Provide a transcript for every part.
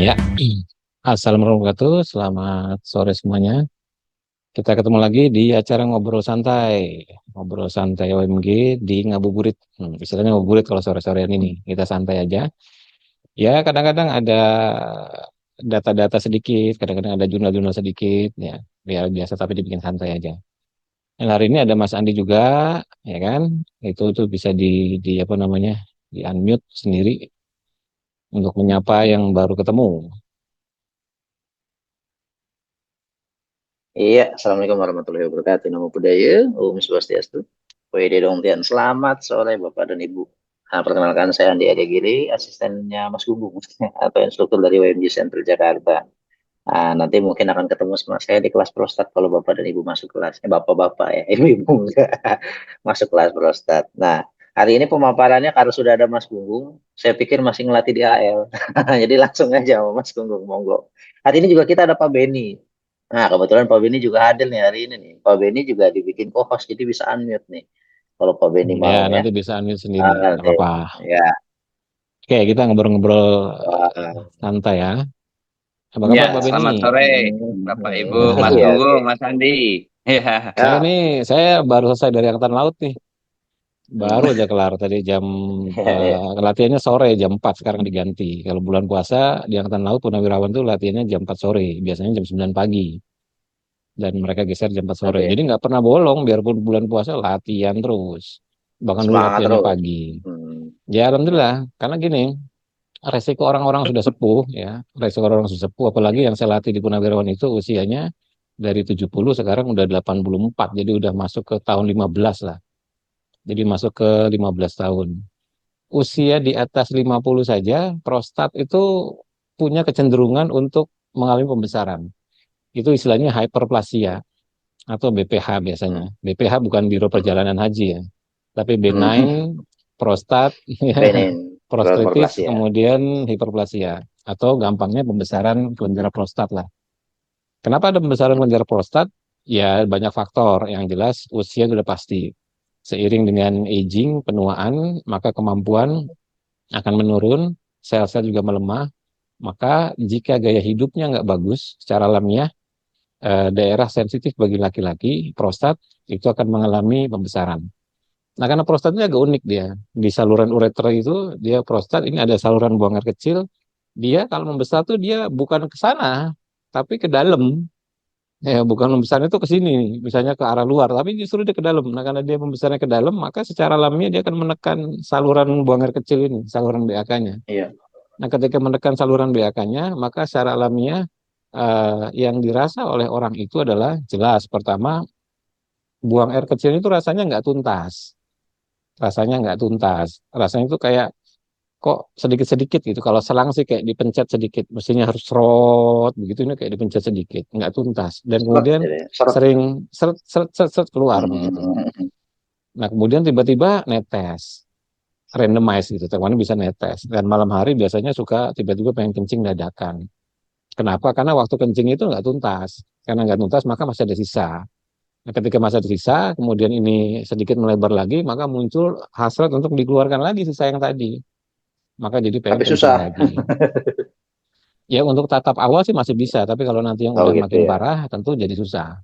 Ya, assalamualaikum warahmatullahi wabarakatuh. Selamat sore semuanya. Kita ketemu lagi di acara ngobrol santai, OMG di Ngabuburit. Istilahnya ngabuburit kalau sore-sorean ini. Kita santai aja. Ya, kadang-kadang ada data-data sedikit, kadang-kadang ada jurnal-jurnal sedikit, ya, biar biasa tapi dibikin santai aja. Dan hari ini ada Mas Andi juga, ya kan? Itu tuh bisa di apa namanya, di unmute sendiri untuk menyapa yang baru ketemu. Iya, Assalamualaikum warahmatullahi wabarakatuh. Namo Buddhaya, Om Swastiastu. Wede Dong Tian. Selamat sore Bapak dan Ibu. Nah, perkenalkan saya Andi Adegiri, asistennya Mas Gunggung atau instruktur dari WMG Center Jakarta. Nah, nanti mungkin akan ketemu sama saya di kelas prostat kalau Bapak dan Ibu masuk kelas. Bapak-bapak ya, ibu-ibu enggak. Masuk kelas prostat. Nah, hari ini pemaparannya karena sudah ada Mas Gunggung, saya pikir masih ngelatih di AL. Jadi langsung aja sama Mas Gunggung, monggo. Hari ini juga kita ada Pak Beni. Nah, kebetulan Pak Beni juga hadir nih hari ini nih. Pak Beni juga dibikin co-host, jadi bisa unmute nih. Kalau Pak Beni Ya, mau ya. nanti bisa unmute sendiri, Ah, nggak nanti. apa-apa. Ya. Oke, kita ngobrol-ngobrol Wah. santai ya. Apa Ya, kabar Pak Beni? selamat sore Bapak Ibu, Mas Ya, Iya, Gunggung, iya. Mas Andi. Ya, saya Ya. nih, saya baru selesai dari Angkatan Laut nih. Hmm. Baru aja kelar tadi jam, Iya, iya. latihannya sore jam 4 sekarang diganti. Kalau bulan puasa di Angkatan Laut Purnawirawan tuh latihannya jam 4 sore, biasanya jam 9 pagi. Dan mereka geser jam 4 sore. Jadi Oke. nggak pernah bolong, biarpun bulan puasa latihan terus. Bahkan dulu Semangat latihannya terus. pagi. Hmm. Ya, Alhamdulillah. Karena gini, resiko orang-orang sudah sepuh ya, resiko orang sudah sepuh apalagi yang saya latih di Purnawirawan itu usianya dari 70 sekarang udah 84, jadi udah masuk ke tahun 15 lah. Jadi masuk ke 15 tahun. Usia di atas 50 saja prostat itu punya kecenderungan untuk mengalami pembesaran. Itu istilahnya hyperplasia atau BPH biasanya. Hmm. BPH bukan Biro Hmm. Perjalanan Haji ya, tapi benign Hmm. prostat, Benin. prostatis, Korporasi ya. kemudian hiperplasia, atau gampangnya pembesaran kelenjar prostat lah. Kenapa ada pembesaran kelenjar prostat? Ya banyak faktor, yang jelas usia sudah pasti. Seiring dengan aging, penuaan, maka kemampuan akan menurun, sel-sel juga melemah, maka jika gaya hidupnya nggak bagus secara alamiah, daerah sensitif bagi laki-laki, prostat, itu akan mengalami pembesaran. Nah, karena prostat ini agak unik dia. Di saluran ureter itu, dia prostat, ini ada saluran buang air kecil. Dia kalau membesar tuh dia bukan ke sana, tapi ke dalam. Ya, bukan membesarnya itu ke sini, misalnya ke arah luar, tapi justru dia ke dalam. Nah, karena dia membesarnya ke dalam, maka secara alamiah dia akan menekan saluran buang air kecil ini, saluran BAK-nya. Iya. Nah, ketika menekan saluran BAK-nya, maka secara alamiah yang dirasa oleh orang itu adalah jelas. Pertama, buang air kecil itu rasanya nggak tuntas. Rasanya nggak tuntas. Rasanya itu kayak kok sedikit-sedikit gitu. Kalau selang sih kayak dipencet sedikit, mestinya harus serot begitu, ini kayak dipencet sedikit, nggak tuntas. Dan Seret, kemudian jadi. Seret. sering seret seret seret, seret keluar begitu. Hmm. Nah, kemudian tiba-tiba netes, randomize gitu. Teman bisa netes. Dan malam hari biasanya suka tiba-tiba pengen kencing dadakan. Kenapa? Karena waktu kencing itu nggak tuntas. Karena nggak tuntas, maka masih ada sisa. Nah, ketika masih ada sisa, kemudian ini sedikit melebar lagi, maka muncul hasrat untuk dikeluarkan lagi sisa yang tadi. Maka jadi pengen Tapi kencing susah. lagi. Ya untuk tatap awal sih masih bisa, tapi kalau nanti yang Oh udah gitu makin ya. parah tentu jadi susah.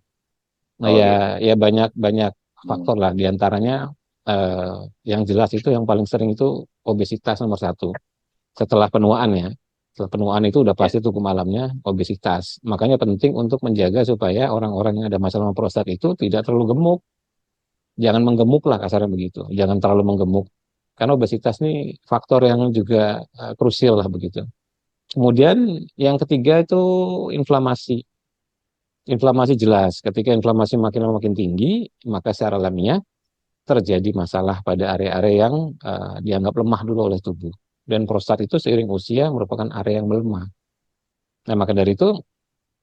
Nah Oh ya gitu. ya banyak banyak Hmm. faktor lah, diantaranya eh, yang jelas itu yang paling sering itu obesitas nomor satu. Setelah penuaan ya, setelah penuaan itu udah Ya. pasti tuh malamnya obesitas. Makanya penting untuk menjaga supaya orang-orang yang ada masalah prostat itu tidak terlalu gemuk. Jangan menggemuk lah kasarnya begitu. Jangan terlalu menggemuk. Karena obesitas ini faktor yang juga krusial lah begitu. Kemudian yang ketiga itu inflamasi. Inflamasi jelas. Ketika inflamasi makin lama makin tinggi, maka secara alamiah terjadi masalah pada area-area yang dianggap lemah dulu oleh tubuh. Dan prostat itu seiring usia merupakan area yang melemah. Nah, maka dari itu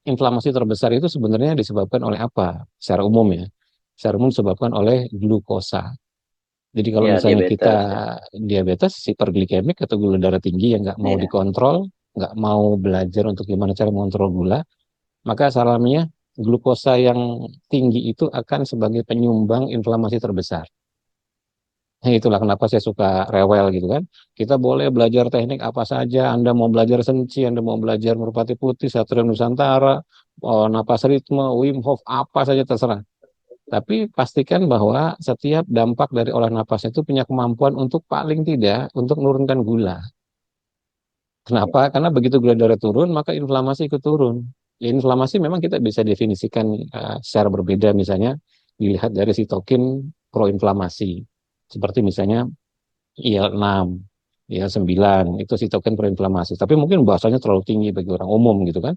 inflamasi terbesar itu sebenarnya disebabkan oleh apa? Secara umum ya. Secara umum disebabkan oleh glukosa. Jadi kalau Ya, misalnya kita diabetes ya. diabetes, hiperglikemik atau gula darah tinggi yang nggak mau Iya. dikontrol, nggak mau belajar untuk gimana cara mengontrol gula, maka salamnya glukosa yang tinggi itu akan sebagai penyumbang inflamasi terbesar. Itulah kenapa saya suka rewel gitu kan. Kita boleh belajar teknik apa saja. Anda mau belajar senci, Anda mau belajar merpati putih, satria nusantara, napas ritme, Wim Hof, apa saja terserah. Tapi pastikan bahwa setiap dampak dari olah napas itu punya kemampuan untuk paling tidak untuk menurunkan gula. Kenapa? Karena begitu gula darah turun, maka inflamasi ikut turun. Ya, inflamasi memang kita bisa definisikan secara berbeda, misalnya dilihat dari sitokin proinflamasi. Seperti misalnya IL-6, IL-9, itu sitokin proinflamasi. Tapi mungkin bahasanya terlalu tinggi bagi orang umum gitu kan.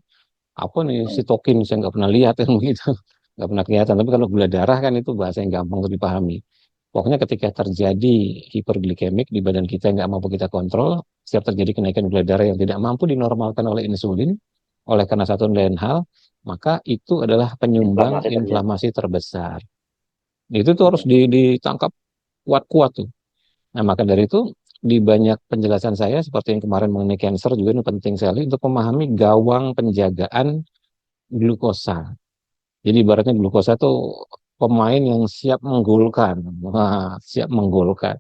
Apa nih sitokin, saya nggak pernah lihat yang begitu. Nggak pernah kelihatan. Tapi kalau gula darah kan itu bahasa yang gampang untuk dipahami. Pokoknya ketika terjadi hiperglikemik di badan kita yang nggak mampu kita kontrol, setiap terjadi kenaikan gula darah yang tidak mampu dinormalkan oleh insulin, oleh karena satu dan lain hal, maka itu adalah penyumbang Inflamasi terjadi. inflamasi terbesar. Itu tuh harus ditangkap kuat-kuat tuh. Nah, maka dari itu di banyak penjelasan saya seperti yang kemarin mengenai cancer juga ini penting sekali untuk memahami gawang penjagaan glukosa. Jadi ibaratnya glukosa itu pemain yang siap menggolkan. Wah, siap menggolkan.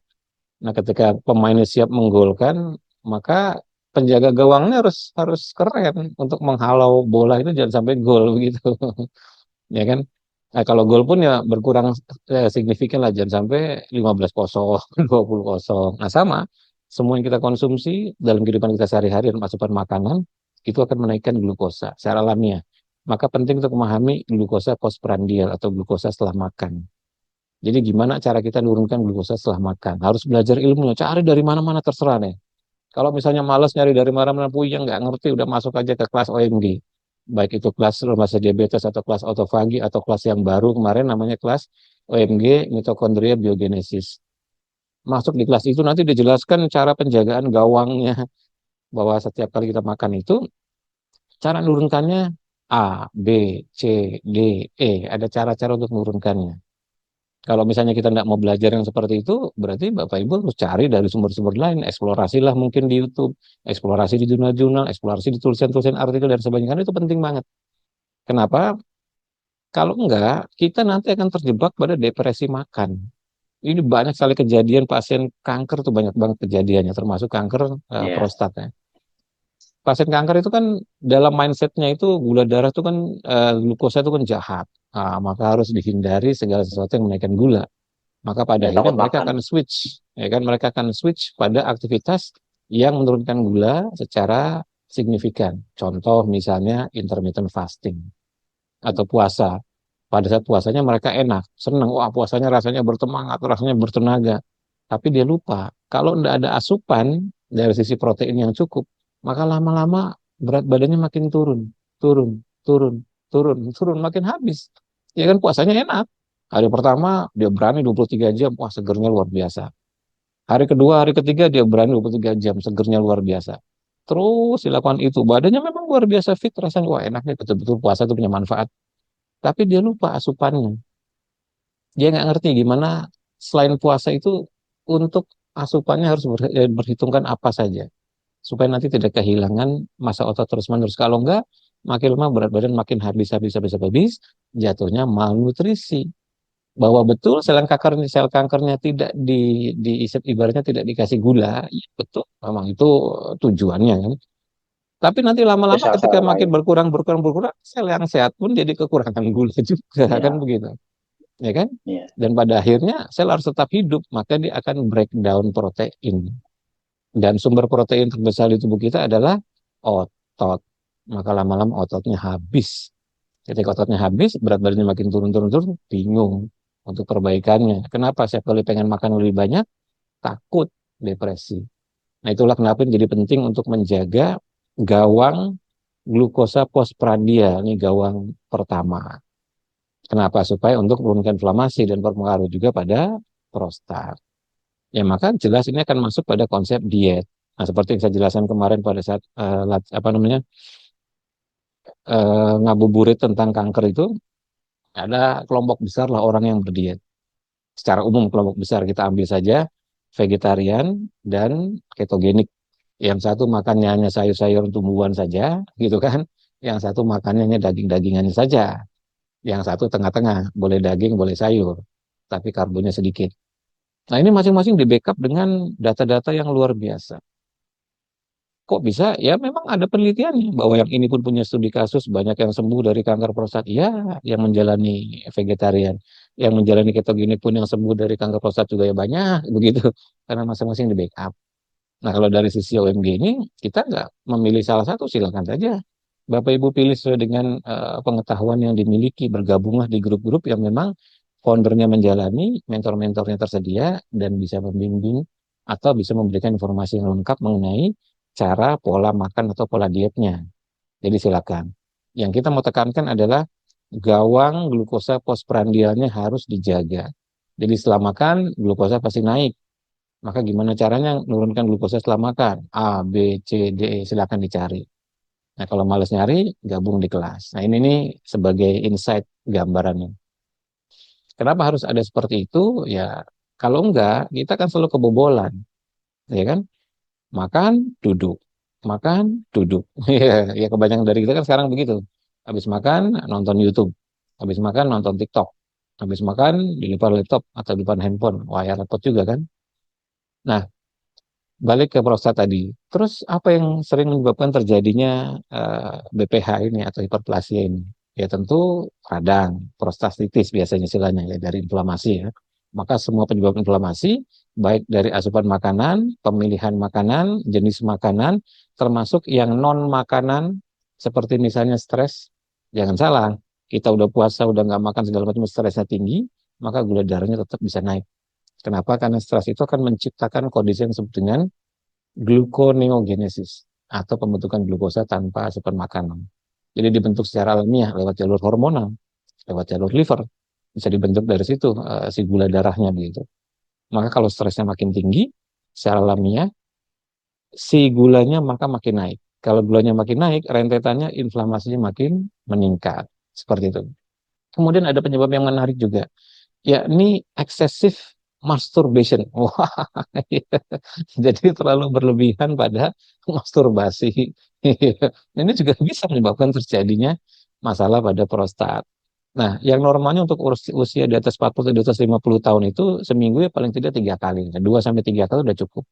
Nah, ketika pemainnya siap menggolkan, maka penjaga gawangnya harus harus keren untuk menghalau bola itu jangan sampai gol begitu. Ya kan? Nah, kalau gol pun ya berkurang signifikan lah, jangan sampai 15-0, 20-0. Nah, sama, semua yang kita konsumsi dalam kehidupan kita sehari-hari dan asupan makanan, itu akan menaikkan glukosa secara alamiah. Maka penting untuk memahami glukosa postprandial atau glukosa setelah makan. Jadi gimana cara kita menurunkan glukosa setelah makan? Harus belajar ilmunya, cari dari mana-mana terserah nih. Kalau misalnya males nyari dari mana-mana, puyeng, nggak ngerti, udah masuk aja ke kelas OMG. Baik itu kelas remaja diabetes atau kelas autofagi atau kelas yang baru kemarin namanya kelas OMG mitokondria biogenesis. Masuk di kelas itu nanti dijelaskan cara penjagaan gawangnya bahwa setiap kali kita makan itu cara menurunkannya A, B, C, D, E. Ada cara-cara untuk menurunkannya. Kalau misalnya kita tidak mau belajar yang seperti itu, berarti Bapak Ibu harus cari dari sumber-sumber lain. Eksplorasilah mungkin di YouTube, eksplorasi di jurnal-jurnal, eksplorasi di tulisan-tulisan artikel dan sebagainya. Karena itu penting banget. Kenapa? Kalau enggak, kita nanti akan terjebak pada depresi makan. Ini banyak sekali kejadian pasien kanker tuh banyak banget kejadiannya, termasuk kanker Ya, prostat ya. Pasien kanker itu kan dalam mindsetnya itu gula darah itu kan glukosa itu kan jahat. Nah, maka harus dihindari segala sesuatu yang menaikkan gula. Maka pada ya akhirnya takut mereka makan. akan switch, ya kan? Mereka akan switch pada aktivitas yang menurunkan gula secara signifikan. Contoh misalnya intermittent fasting atau puasa. Pada saat puasanya mereka enak, senang, wah puasanya rasanya bersemangat, rasanya bertenaga. Tapi dia lupa, kalau tidak ada asupan dari sisi protein yang cukup, maka lama-lama berat badannya makin turun, turun, turun, turun, turun, makin habis. Ya kan puasanya enak. Hari pertama dia berani 23 jam, wah segernya luar biasa. Hari kedua, hari ketiga dia berani 23 jam, segernya luar biasa. Terus dilakukan itu, badannya memang luar biasa fit, rasanya wah enaknya betul-betul puasa itu punya manfaat. Tapi dia lupa asupannya. Dia nggak ngerti gimana selain puasa itu untuk asupannya harus berhitungkan apa saja supaya nanti tidak kehilangan masa otot terus-menerus. Kalau enggak, makin lama berat badan makin habis, habis, habis, habis, jatuhnya malnutrisi. Bahwa betul sel kankernya tidak ibaratnya tidak dikasih gula, ya betul, memang itu tujuannya kan. Tapi nanti Itu lama-lama ketika salah-salah makin lain. berkurang, berkurang, berkurang, sel yang sehat pun jadi kekurangan gula juga kan Ya, begitu, ya kan? ya. Dan pada akhirnya sel harus tetap hidup, maka dia akan breakdown protein. Dan sumber protein terbesar di tubuh kita adalah otot. Maka lama-lama ototnya habis. Ketika ototnya habis, berat badannya makin turun-turun-turun, bingung untuk perbaikannya. Kenapa? Saya kali pengen makan lebih banyak, takut depresi. Nah itulah kenapa jadi penting untuk menjaga gawang glukosa postprandial, ini gawang pertama. Kenapa? Supaya untuk menurunkan inflamasi dan berpengaruh juga pada prostat. Ya maka jelas ini akan masuk pada konsep diet. Nah seperti yang saya jelaskan kemarin pada saat apa namanya ngabuburit tentang kanker itu, ada kelompok besar lah orang yang berdiet. Secara umum kelompok besar kita ambil saja vegetarian dan ketogenik. Yang satu makannya hanya sayur-sayur tumbuhan saja, gitu kan? Yang satu makannya hanya daging-dagingannya saja. Yang satu tengah-tengah, boleh daging, boleh sayur, tapi karbonnya sedikit. Nah, ini masing-masing di backup dengan data-data yang luar biasa. Kok bisa? Ya memang ada penelitiannya bahwa yang ini pun punya studi kasus banyak yang sembuh dari kanker prostat. Ya, yang menjalani vegetarian, yang menjalani ketogenik pun yang sembuh dari kanker prostat juga ya banyak begitu. Karena masing-masing di backup. Nah, kalau dari sisi OMG ini kita nggak memilih salah satu, silakan saja. Bapak Ibu pilih sesuai dengan pengetahuan yang dimiliki, bergabunglah di grup-grup yang memang foundernya menjalani, mentor-mentornya tersedia, dan bisa membimbing atau bisa memberikan informasi yang lengkap mengenai cara pola makan atau pola dietnya. Jadi silakan. Yang kita mau tekankan adalah gawang glukosa postprandialnya harus dijaga. Jadi setelah makan, glukosa pasti naik. Maka gimana caranya menurunkan glukosa setelah makan? A, B, C, D, E, silakan dicari. Nah, kalau males nyari, gabung di kelas. Nah, ini nih sebagai insight gambarannya. Kenapa harus ada seperti itu? Ya, kalau enggak, kita kan selalu kebobolan, ya kan? Makan, duduk. Makan, duduk. Ya, ya kebanyakan dari kita kan sekarang begitu. Habis makan, nonton YouTube. Habis makan, nonton TikTok. Habis makan, di depan laptop atau di depan handphone. Wah, ya repot juga kan? Nah, balik ke prostat tadi. Terus apa yang sering menyebabkan terjadinya BPH ini atau hiperplasia ini? Ya tentu radang, prostatitis biasanya istilahnya ya dari inflamasi ya. Maka semua penyebab inflamasi baik dari asupan makanan, pemilihan makanan, jenis makanan, termasuk yang non makanan seperti misalnya stres. Jangan salah, kita udah puasa, udah nggak makan segala macam stresnya tinggi, maka gula darahnya tetap bisa naik. Kenapa? Karena stres itu akan menciptakan kondisi yang disebut dengan gluconeogenesis atau pembentukan glukosa tanpa asupan makanan. Jadi dibentuk secara alamiah lewat jalur hormonal, lewat jalur liver. Bisa dibentuk dari situ si gula darahnya begitu. Maka kalau stresnya makin tinggi, secara alamiah si gulanya maka makin naik. Kalau gulanya makin naik, rentetannya inflamasinya makin meningkat. Seperti itu. Kemudian ada penyebab yang menarik juga, yakni excessive masturbation. Wah, jadi terlalu berlebihan pada masturbasi. Ini juga bisa menyebabkan terjadinya masalah pada prostat. Nah, yang normalnya untuk usia di atas 40 di atas 50 tahun itu seminggu ya paling tidak 3 kali. 2 sampai 3 kali udah cukup.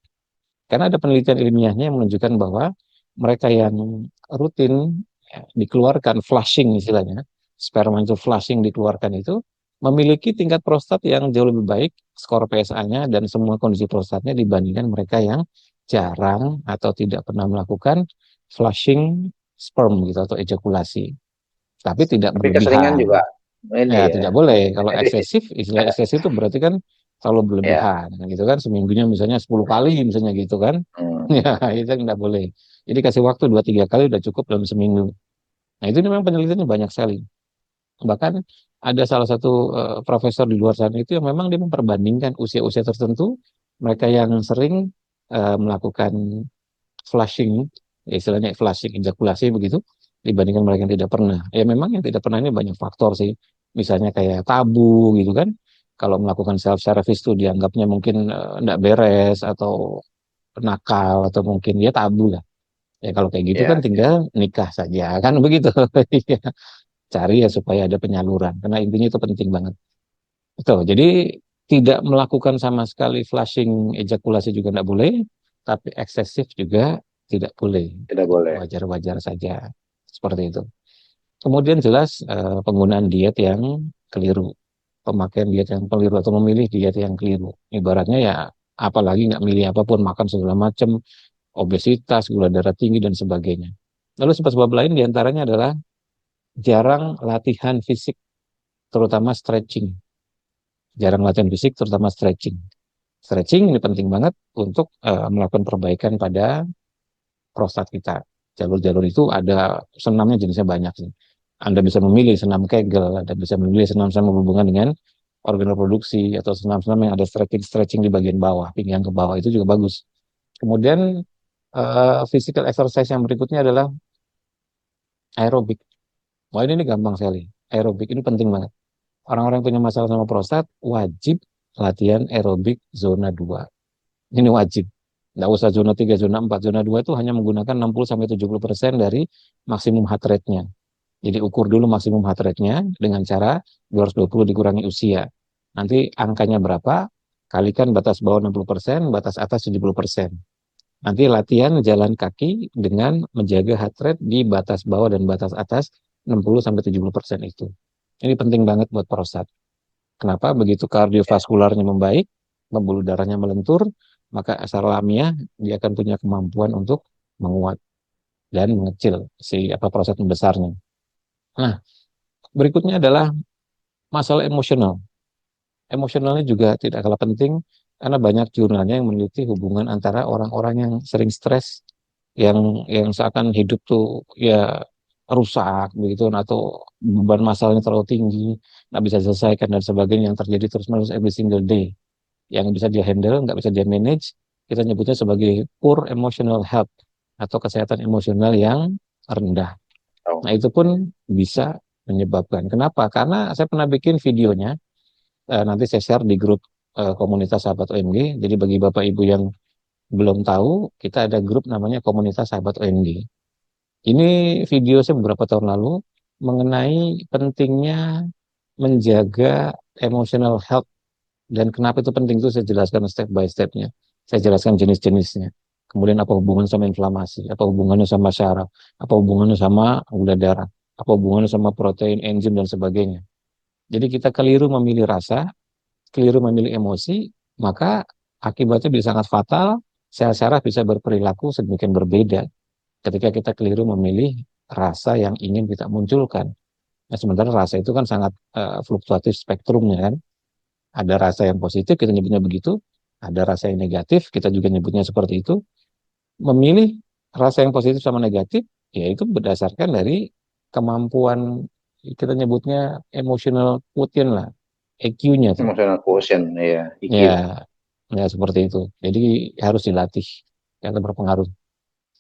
Karena ada penelitian ilmiahnya yang menunjukkan bahwa mereka yang rutin ya, dikeluarkan flushing istilahnya, sperma itu flushing dikeluarkan itu memiliki tingkat prostat yang jauh lebih baik, skor PSA-nya dan semua kondisi prostatnya dibandingkan mereka yang jarang atau tidak pernah melakukan flushing sperm gitu atau ejakulasi. Tapi tidak Tapi keseringan berlebihan. juga ini Ya, ya. tidak boleh. Kalau eksesif, istilah eksesif itu berarti kan terlalu Ya. berlebihan, gitu kan? Seminggunya misalnya 10 kali, misalnya gitu kan? Hmm. Ya, itu kan tidak boleh. Jadi kasih waktu 2 3 kali udah cukup dalam seminggu. Nah, itu memang penelitiannya banyak sekali. Bahkan ada salah satu profesor di luar sana itu yang memang dia memperbandingkan usia-usia tertentu, mereka yang sering melakukan flushing, ya istilahnya flushing, ejakulasi begitu, dibandingkan mereka yang tidak pernah. Ya memang yang tidak pernah ini banyak faktor sih. Misalnya kayak tabu gitu kan. Kalau melakukan self service itu dianggapnya mungkin enggak beres atau nakal atau mungkin ya tabu lah. Ya kalau kayak gitu kan Ya. tinggal nikah saja kan begitu. Iya. Cari ya supaya ada penyaluran. Karena intinya itu penting banget. Betul. Jadi tidak melakukan sama sekali flushing ejakulasi juga tidak boleh, tapi eksesif juga tidak boleh. Tidak boleh. Wajar-wajar saja seperti itu. Kemudian jelas penggunaan diet yang keliru, pemakaian diet yang keliru atau memilih diet yang keliru. Ibaratnya ya apalagi nggak milih apapun, makan segala macam, obesitas, gula darah tinggi dan sebagainya. Lalu sebab-sebab lain diantaranya adalah jarang latihan fisik, terutama stretching. Jarang latihan fisik, terutama stretching. Stretching ini penting banget untuk melakukan perbaikan pada prostat kita. Jalur-jalur itu ada senamnya jenisnya banyak sih. Anda bisa memilih senam Kegel, Anda bisa memilih senam-senam berhubungan dengan organ reproduksi atau senam-senam yang ada stretching-stretching di bagian bawah, pinggang ke bawah itu juga bagus. Kemudian physical exercise yang berikutnya adalah aerobik. Wah ini gampang sekali. Aerobik ini penting banget. Orang-orang yang punya masalah sama prostat wajib latihan aerobik zona 2. Ini wajib. Nggak usah zona 3, zona 4. Zona 2 itu hanya menggunakan 60-70% dari maksimum heart rate-nya. Jadi ukur dulu maksimum heart rate-nya dengan cara 220 dikurangi usia. Nanti angkanya berapa? kalikan batas bawah 60%, batas atas 70%. Nanti latihan jalan kaki dengan menjaga heart rate di batas bawah dan batas atas 60-70% itu. Ini penting banget buat prostat. Kenapa? Begitu kardiovaskularnya membaik, pembuluh darahnya melentur, maka secara alamiah dia akan punya kemampuan untuk menguat dan mengecil prostat membesarnya. Nah, berikutnya adalah masalah emosional. Emosionalnya juga tidak kalah penting karena banyak jurnalnya yang meneliti hubungan antara orang-orang yang sering stres, yang seakan hidup tuh ya rusak begitu, atau beban masalahnya terlalu tinggi, nggak bisa diselesaikan dan sebagainya, yang terjadi terus-menerus every single day, yang bisa dia handle, nggak bisa dia manage, kita nyebutnya sebagai poor emotional health atau kesehatan emosional yang rendah. Oh. Nah, itu pun bisa menyebabkan. Kenapa? Karena saya pernah bikin videonya, nanti saya share di grup komunitas sahabat OMG. Jadi bagi Bapak Ibu yang belum tahu, kita ada grup namanya komunitas sahabat OMG. Ini video saya beberapa tahun lalu mengenai pentingnya menjaga emotional health, dan kenapa itu penting itu saya jelaskan step by stepnya. Saya jelaskan jenis-jenisnya. Kemudian apa hubungannya sama inflamasi, apa hubungannya sama syaraf, apa hubungannya sama gula darah, apa hubungannya sama protein, enzim, dan sebagainya. Jadi kita keliru memilih rasa, keliru memilih emosi, maka akibatnya bisa sangat fatal, sel syaraf bisa berperilaku sedemikian berbeda ketika kita keliru memilih rasa yang ingin kita munculkan. Nah, sementara rasa itu kan sangat fluktuatif spektrumnya kan. Ada rasa yang positif, kita nyebutnya begitu. Ada rasa yang negatif, kita juga nyebutnya seperti itu. Memilih rasa yang positif sama negatif, yaitu berdasarkan dari kemampuan, kita nyebutnya emotional quotient lah, EQ-nya tuh. Emotional quotient, ya, IQ. Ya, ya seperti itu. Jadi harus dilatih, yang berpengaruh.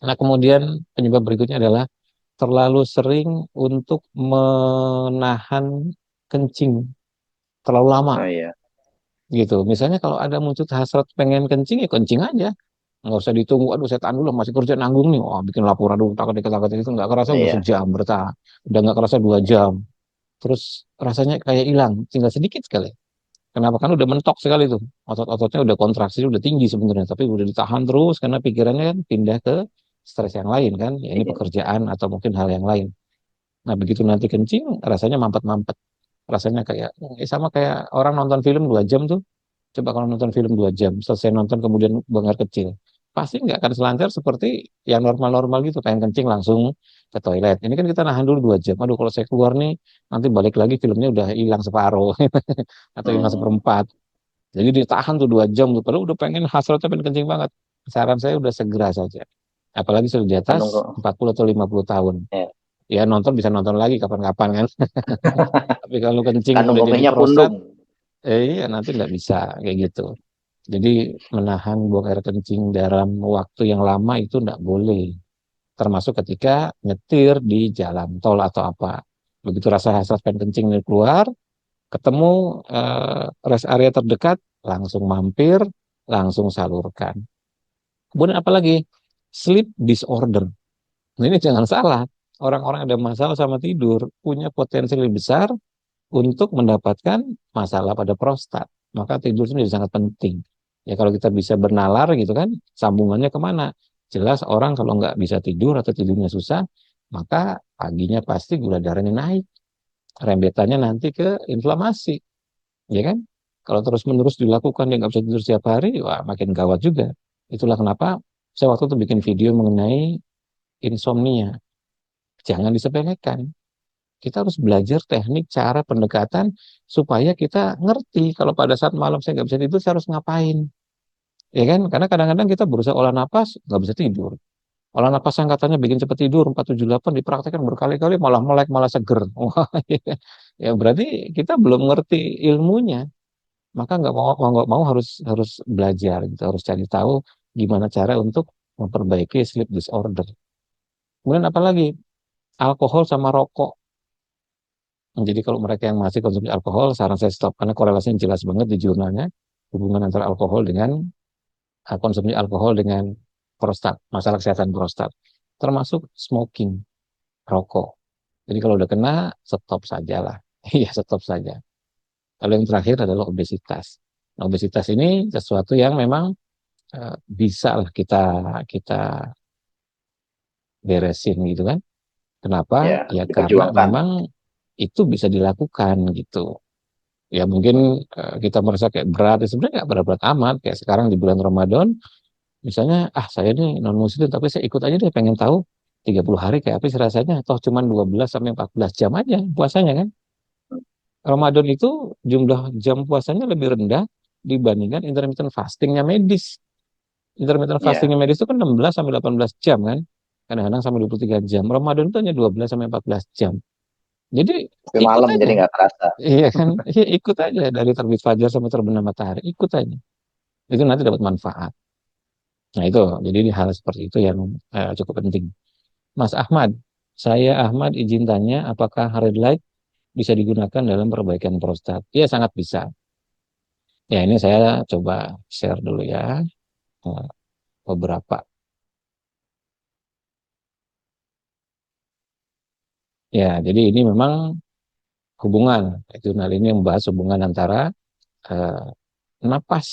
Nah, kemudian penyebab berikutnya adalah terlalu sering untuk menahan kencing terlalu lama Oh iya. gitu. Misalnya kalau ada muncul hasrat pengen kencing, ya kencing aja. Nggak usah ditunggu, aduh saya tahan dulu masih kerja nanggung nih. Wah, bikin laporan dulu, takut-takut itu nggak kerasa udah Iya. sejam bertahan. Udah nggak kerasa 2 jam. Terus rasanya kayak hilang, tinggal sedikit sekali. Kenapa? Kan udah mentok sekali tuh. Otot-ototnya udah kontraksi, udah tinggi sebenarnya. Tapi udah ditahan terus karena pikirannya kan pindah ke stres yang lain kan. Ya ini Iya. pekerjaan atau mungkin hal yang lain. Nah, begitu nanti kencing, rasanya mampet-mampet. Rasanya kayak, sama kayak orang nonton film 2 jam tuh. Coba kalau nonton film 2 jam, selesai nonton kemudian buang air kecil. Pasti nggak akan selancar seperti yang normal-normal gitu. Pengen kencing langsung ke toilet. Ini kan kita nahan dulu 2 jam. Aduh, kalau saya keluar nih, nanti balik lagi filmnya udah hilang separuh. Atau hilang Hmm. seperempat. Jadi ditahan tuh 2 jam tuh. Padahal udah pengen hasratnya pengen kencing banget. Saran saya udah segera saja. Apalagi sudah di Kandung atas kok. 40 atau 50 tahun. Ya. Ya nonton bisa nonton lagi kapan-kapan kan. Tapi kalau kencing Kandung udah jadi kemihnya prostat, pundung. iya nanti nggak bisa kayak gitu. Jadi menahan buang air kencing dalam waktu yang lama itu nggak boleh. Termasuk ketika nyetir di jalan tol atau apa. Begitu rasa hasrat pengen kencing ini keluar, ketemu rest area terdekat, langsung mampir, langsung salurkan. Kemudian apalagi? Sleep disorder. Nah, ini jangan salah. Orang-orang yang ada masalah sama tidur punya potensi lebih besar untuk mendapatkan masalah pada prostat. Maka tidur itu menjadi sangat penting. Ya kalau kita bisa bernalar gitu kan, sambungannya kemana? Jelas orang kalau nggak bisa tidur atau tidurnya susah, maka paginya pasti gula darahnya naik. Rembetannya nanti ke inflamasi. Ya kan? Kalau terus-menerus dilakukan dia nggak bisa tidur setiap hari, wah makin gawat juga. Itulah kenapa saya waktu itu bikin video mengenai insomnia. Jangan disepelekan. Kita harus belajar teknik, cara pendekatan supaya kita ngerti kalau pada saat malam saya nggak bisa tidur, saya harus ngapain. Ya kan? Karena kadang-kadang kita berusaha olah napas, nggak bisa tidur. Olah napas yang katanya bikin cepat tidur 478 dipraktekkan berkali-kali malah melek, malah seger. Wah, ya berarti kita belum ngerti ilmunya. Maka nggak mau harus harus belajar gitu, harus cari tahu gimana cara untuk memperbaiki sleep disorder. Kemudian apalagi? Alkohol sama rokok. Jadi kalau mereka yang masih konsumsi alkohol, saran saya stop karena korelasinya jelas banget di jurnalnya, hubungan antara alkohol dengan konsumsi alkohol dengan prostat, masalah kesehatan prostat, termasuk smoking, rokok. Jadi kalau udah kena, stop saja lah. Iya, stop saja. Lalu yang terakhir adalah obesitas. Nah, obesitas ini sesuatu yang memang bisa lah kita kita beresin gitu kan. Kenapa? Ya, Ya karena diperjuangkan. memang itu bisa dilakukan gitu. Ya mungkin kita merasa kayak berat, ya sebenarnya nggak berat-berat amat. Kayak sekarang di bulan Ramadan, misalnya, saya nih non muslim tapi saya ikut aja deh, pengen tahu 30 hari kayak apa sih rasanya. Toh cuma 12 sampai 14 jam aja puasanya kan. Ramadan itu jumlah jam puasanya lebih rendah dibandingkan intermittent fastingnya medis. Intermittent Ya, fastingnya medis itu kan 16 sampai 18 jam kan. Kadang-kadang sampai 23 jam. Ramadan itu hanya 12 sampai 14 jam. Jadi tapi ikut malam aja. jadi nggak terasa. Iya kan? Iya, ikut aja dari terbit fajar sampai terbenam matahari. Ikut aja. Itu nanti dapat manfaat. Nah itu, jadi ini hal seperti itu yang cukup penting. Mas Ahmad, saya Ahmad izin tanya, apakah red light bisa digunakan dalam perbaikan prostat? Iya, sangat bisa. Ya, ini saya coba share dulu ya eh, beberapa. Ya, jadi ini memang hubungan. Jurnal ini membahas hubungan antara eh, napas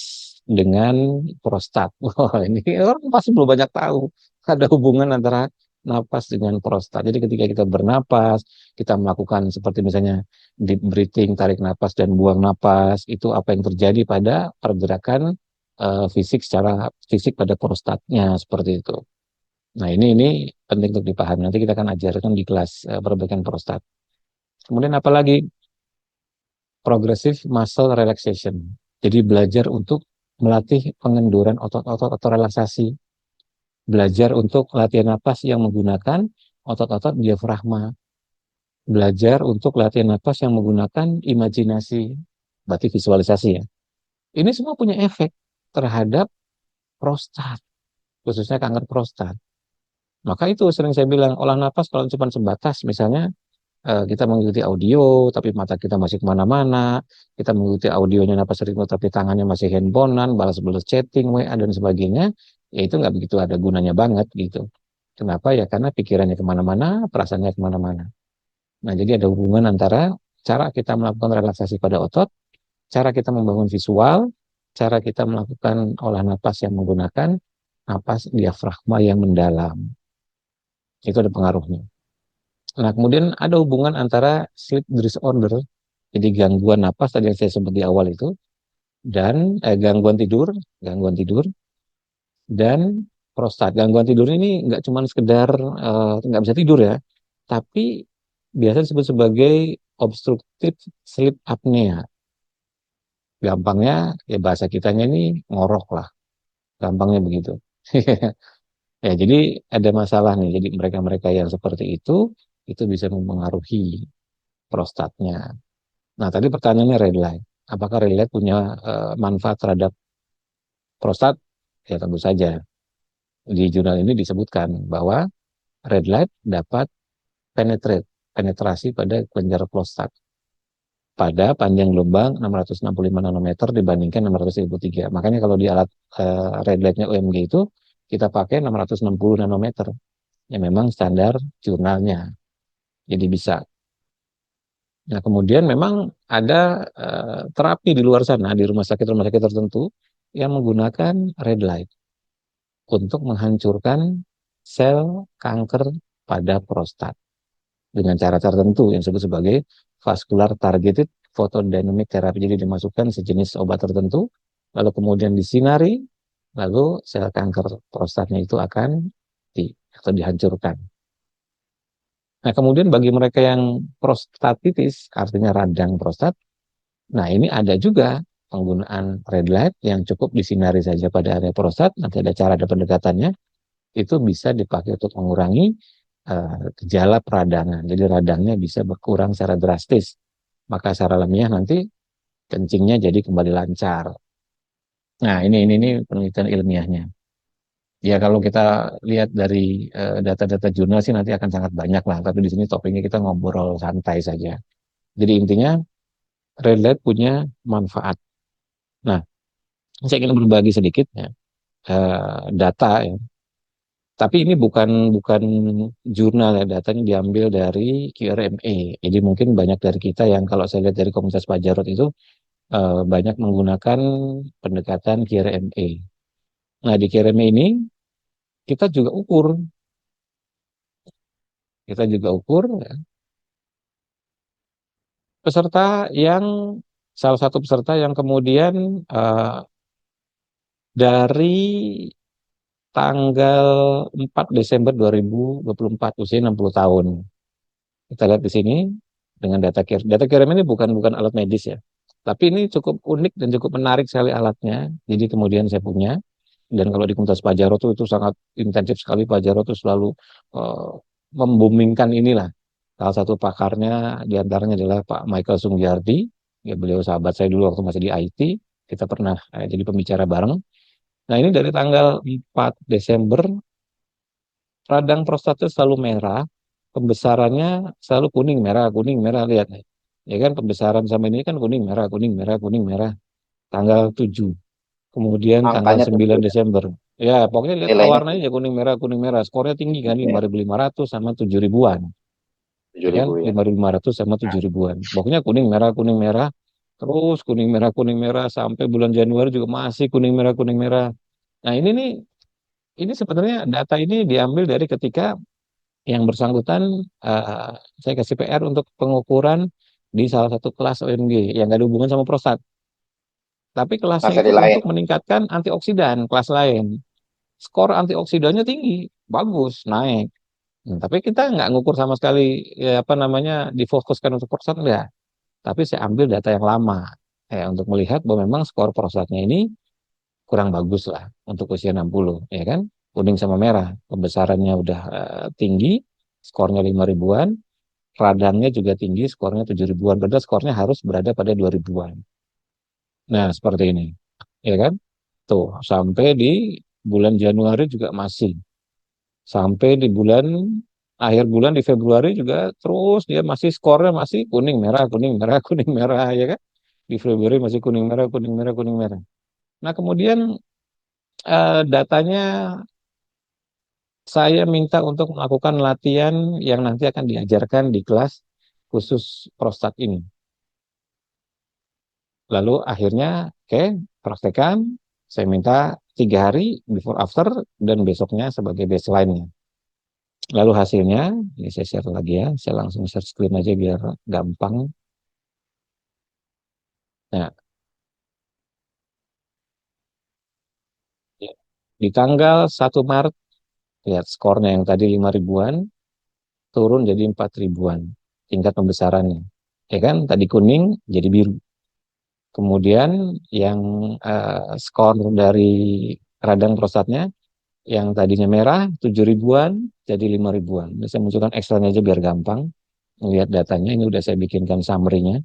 dengan prostat. Wah, ini orang pasti belum banyak tahu ada hubungan antara napas dengan prostat. Jadi ketika kita bernapas, kita melakukan seperti misalnya deep breathing, tarik napas dan buang napas, itu apa yang terjadi pada pergerakan fisik secara fisik pada prostatnya seperti itu. Nah, ini penting untuk dipahami. Nanti kita akan ajarkan di kelas perbaikan prostat. Kemudian apalagi progressive muscle relaxation. Jadi belajar untuk melatih pengenduran otot-otot atau relaksasi. Belajar untuk latihan napas yang menggunakan otot-otot diafragma. Belajar untuk latihan napas yang menggunakan imajinasi, berarti visualisasi ya. Ini semua punya efek terhadap prostat, khususnya kanker prostat. Maka itu sering saya bilang, olah napas kalau cuma sebatas, misalnya kita mengikuti audio, tapi mata kita masih kemana-mana, kita mengikuti audionya napas ritme, tapi tangannya masih handphonean, balas-balas chatting, WA, dan sebagainya, ya itu nggak begitu ada gunanya banget gitu. Kenapa? Ya karena pikirannya kemana-mana, perasaannya kemana-mana. Nah, jadi ada hubungan antara cara kita melakukan relaksasi pada otot, cara kita membangun visual, cara kita melakukan olah napas yang menggunakan napas diafragma yang mendalam. Itu ada pengaruhnya. Nah, kemudian ada hubungan antara sleep disorder, jadi gangguan napas tadi yang saya sebut di awal itu, dan gangguan tidur, dan prostat. Gangguan tidur ini nggak cuma sekedar nggak bisa tidur ya, tapi biasa disebut sebagai obstructive sleep apnea. Gampangnya, ya bahasa kitanya ini ngorok lah, gampangnya begitu. Ya, jadi ada masalah nih. Jadi mereka-mereka yang seperti itu bisa mempengaruhi prostatnya. Nah, tadi pertanyaannya red light. Apakah red light punya manfaat terhadap prostat? Ya, tentu saja. Di jurnal ini disebutkan bahwa red light dapat penetrasi pada kelenjar prostat pada panjang gelombang 665 nanometer dibandingkan 633. Makanya kalau di alat red lightnya UMG itu kita pakai 660 nanometer. Ya memang standar jurnalnya. Jadi bisa. Nah, kemudian memang ada terapi di luar sana, di rumah sakit tertentu, yang menggunakan red light untuk menghancurkan sel kanker pada prostat dengan cara tertentu yang disebut sebagai vascular targeted photodynamic therapy. Jadi dimasukkan sejenis obat tertentu, lalu kemudian disinari, lalu sel kanker prostatnya itu akan atau dihancurkan. Nah, kemudian bagi mereka yang prostatitis, artinya radang prostat, nah ini ada juga penggunaan red light yang cukup disinari saja pada area prostat, nanti ada cara, ada pendekatannya, itu bisa dipakai untuk mengurangi gejala peradangan. Jadi radangnya bisa berkurang secara drastis. Maka secara ilmiah nanti kencingnya jadi kembali lancar. Nah, ini penelitian ilmiahnya. Ya kalau kita lihat dari data-data jurnal sih nanti akan sangat banyak lah, tapi di sini topiknya kita ngobrol santai saja. Jadi intinya red light punya manfaat. Nah, saya ingin berbagi sedikit ya, data ya. Tapi ini bukan bukan jurnal ya, datanya diambil dari QRMA. Jadi mungkin banyak dari kita yang kalau saya lihat dari komunitas Pak Jarod itu banyak menggunakan pendekatan QRME. Nah, di QRME ini kita juga ukur, ya, peserta yang salah satu peserta yang kemudian dari tanggal 4 Desember 2024 usia 60 tahun. Kita lihat di sini dengan data KIR. Data KIRM ini bukan alat medis ya. Tapi ini cukup unik dan cukup menarik sekali alatnya. Jadi kemudian saya punya. Dan kalau di Komunitas Pajero itu sangat intensif sekali. Pajero itu selalu eh, membumingkan inilah. Salah satu pakarnya diantaranya adalah Pak Michael Sunggiardi. Ya, beliau sahabat saya dulu waktu masih di IT. Kita pernah jadi pembicara bareng. Nah, ini dari tanggal 4 Desember, radang prostatnya selalu merah, pembesarannya selalu kuning, merah, lihat nih. Ya kan, pembesaran sama ini kan kuning, merah, kuning, merah, kuning, merah. Tanggal 7, kemudian tanggal Angkanya 9 tinggi, Desember. Ya, pokoknya lihat nilainya warnanya tinggi. aja kuning, merah. Skornya tinggi kan, Ya, 5.500 sama 7 ribuan. Ya tujuh kan, ribu ya. 5.500 sama 7 ribuan. Pokoknya kuning, merah. Terus kuning, merah. Sampai bulan Januari juga masih kuning, merah. Nah, ini nih, ini sebenarnya data ini diambil dari ketika yang bersangkutan eh, saya kasih PR untuk pengukuran di salah satu kelas OMG yang gak ada hubungan sama prostat. Tapi kelasnya itu Materi lain. untuk meningkatkan antioksidan, kelas lain. Skor antioksidannya tinggi, bagus, naik. Tapi kita nggak ngukur sama sekali ya, apa namanya difokuskan untuk prostat enggak. Tapi saya ambil data yang lama ya, untuk melihat bahwa memang skor prostatnya ini kurang bagus lah untuk usia 60, ya kan? Kuning sama merah, pembesarannya udah tinggi, skornya 5 ribuan, radangnya juga tinggi, skornya 7 ribuan. Padahal skornya harus berada pada 2 ribuan. Nah, seperti ini. Ya kan? Tuh, sampai di bulan Januari juga masih. Sampai di bulan akhir bulan di Februari juga terus dia masih skornya masih kuning merah kuning merah kuning merah ya kan? Di Februari masih kuning merah kuning merah kuning merah. Nah, kemudian datanya saya minta untuk melakukan latihan yang nanti akan diajarkan di kelas khusus prostat ini. Lalu akhirnya, oke, praktekan. Saya minta 3 hari before after dan besoknya sebagai baseline-nya. Lalu hasilnya, ini saya share lagi ya. Saya langsung share screen aja biar gampang. Nah, ya. Di tanggal 1 Maret, lihat skornya yang tadi 5 ribuan, turun jadi 4 ribuan. Tingkat pembesarannya. Ya kan, tadi kuning jadi biru. Kemudian yang skor dari radang prostatnya yang tadinya merah 7 ribuan jadi 5 ribuan. Ini saya munculkan ekstranya aja biar gampang melihat datanya. Ini udah saya bikinkan summary-nya.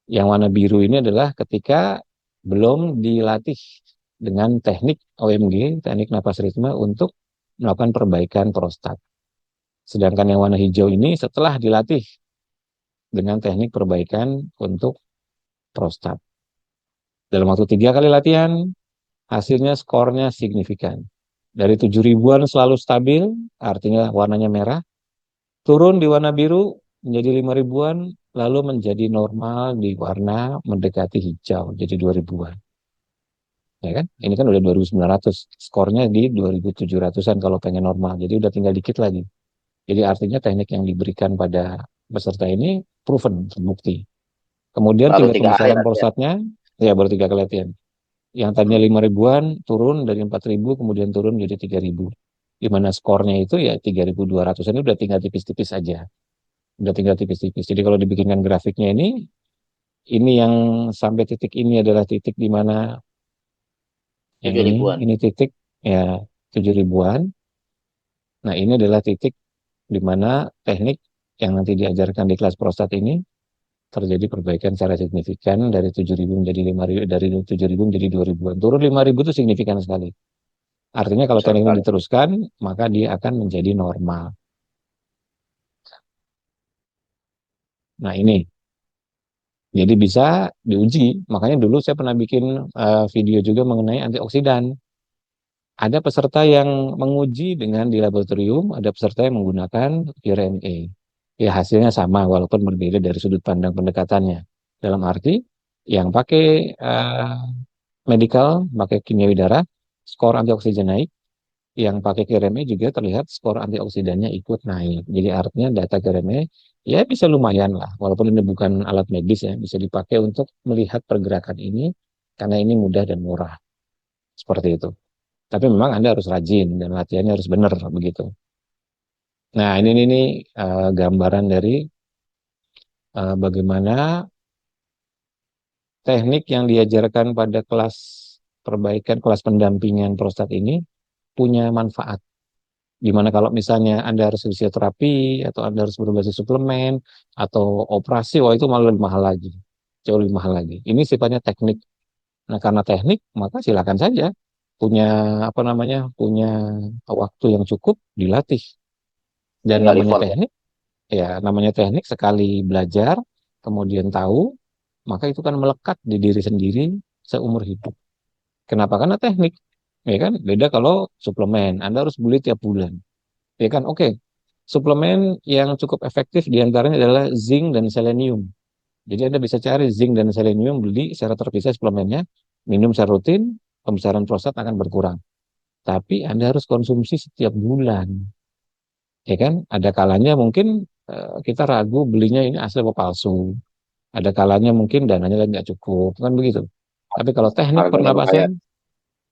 Yang warna biru ini adalah ketika belum dilatih dengan teknik OMG, teknik napas ritme untuk melakukan perbaikan prostat. Sedangkan yang warna hijau ini setelah dilatih dengan teknik perbaikan untuk prostat. Dalam waktu 3 kali latihan, hasilnya skornya signifikan. Dari 7 ribuan selalu stabil, artinya warnanya merah, turun di warna biru menjadi 5 ribuan, lalu menjadi normal di warna mendekati hijau, jadi 2 ribuan. Ya kan? Ini kan udah 2.900, skornya di 2.700-an kalau pengen normal, jadi udah tinggal dikit lagi. Jadi artinya teknik yang diberikan pada peserta ini proven, terbukti. Kemudian Baru tingkat 3 hari pembesaran latihan. prostatnya, ya baru 3 kali latihan. Yang tadinya 5 ribuan, turun dari 4 ribu, kemudian turun jadi 3 ribu. Di mana skornya itu ya 3.200, ini udah tinggal tipis-tipis aja. Udah tinggal tipis-tipis. Jadi kalau dibikinkan grafiknya ini yang sampai titik ini adalah titik di mana yang 7 ribuan. ini titik ya 7 ribuan. Nah, ini adalah titik di mana teknik yang nanti diajarkan di kelas prostat ini terjadi perbaikan secara signifikan dari 7 ribu menjadi 5 ribu, dari 7 ribu menjadi 2 ribuan. Turun 5 ribu itu signifikan sekali. Artinya kalau Besar teknik ini sekali. diteruskan, maka dia akan menjadi normal. Nah, ini. Jadi bisa diuji. Makanya dulu saya pernah bikin video juga mengenai antioksidan. Ada peserta yang menguji dengan di laboratorium, ada peserta yang menggunakan RNA. Ya, hasilnya sama walaupun berbeda dari sudut pandang pendekatannya. Dalam arti, Yang pakai medical, pakai kimiawi darah, skor antioksidan naik. Yang pakai Kireme juga terlihat skor antioksidannya ikut naik. Jadi artinya data Kireme ya bisa lumayan lah, walaupun ini bukan alat medis ya, bisa dipakai untuk melihat pergerakan ini karena ini mudah dan murah. Seperti itu. Tapi memang Anda harus rajin dan latihannya harus benar begitu. Nah, ini gambaran dari bagaimana teknik yang diajarkan pada kelas perbaikan, kelas pendampingan prostat ini punya manfaat. Gimana kalau misalnya Anda harus fisioterapi, atau Anda harus berbasis suplemen, atau operasi, wah itu malah lebih mahal lagi. Jauh lebih mahal lagi. Ini sifatnya teknik. Nah, karena teknik, maka silakan saja. Punya, apa namanya, punya waktu yang cukup, dilatih. Dan Tinggal namanya effort ya. teknik, ya namanya teknik sekali belajar, kemudian tahu, maka itu kan melekat di diri sendiri seumur hidup. Kenapa? Karena teknik. Ya kan, beda kalau suplemen. Anda harus beli tiap bulan. Ya kan, oke. Suplemen yang cukup efektif diantaranya adalah zinc dan selenium. Jadi Anda bisa cari zinc dan selenium, beli secara terpisah suplemennya, minum secara rutin, pembesaran prostat akan berkurang. Tapi Anda harus konsumsi setiap bulan. Ya kan, ada kalanya mungkin kita ragu belinya ini asli apa palsu. Ada kalanya mungkin dananya lagi nggak cukup, kan begitu. Tapi kalau teknik Harganya pernapasan, lumayan.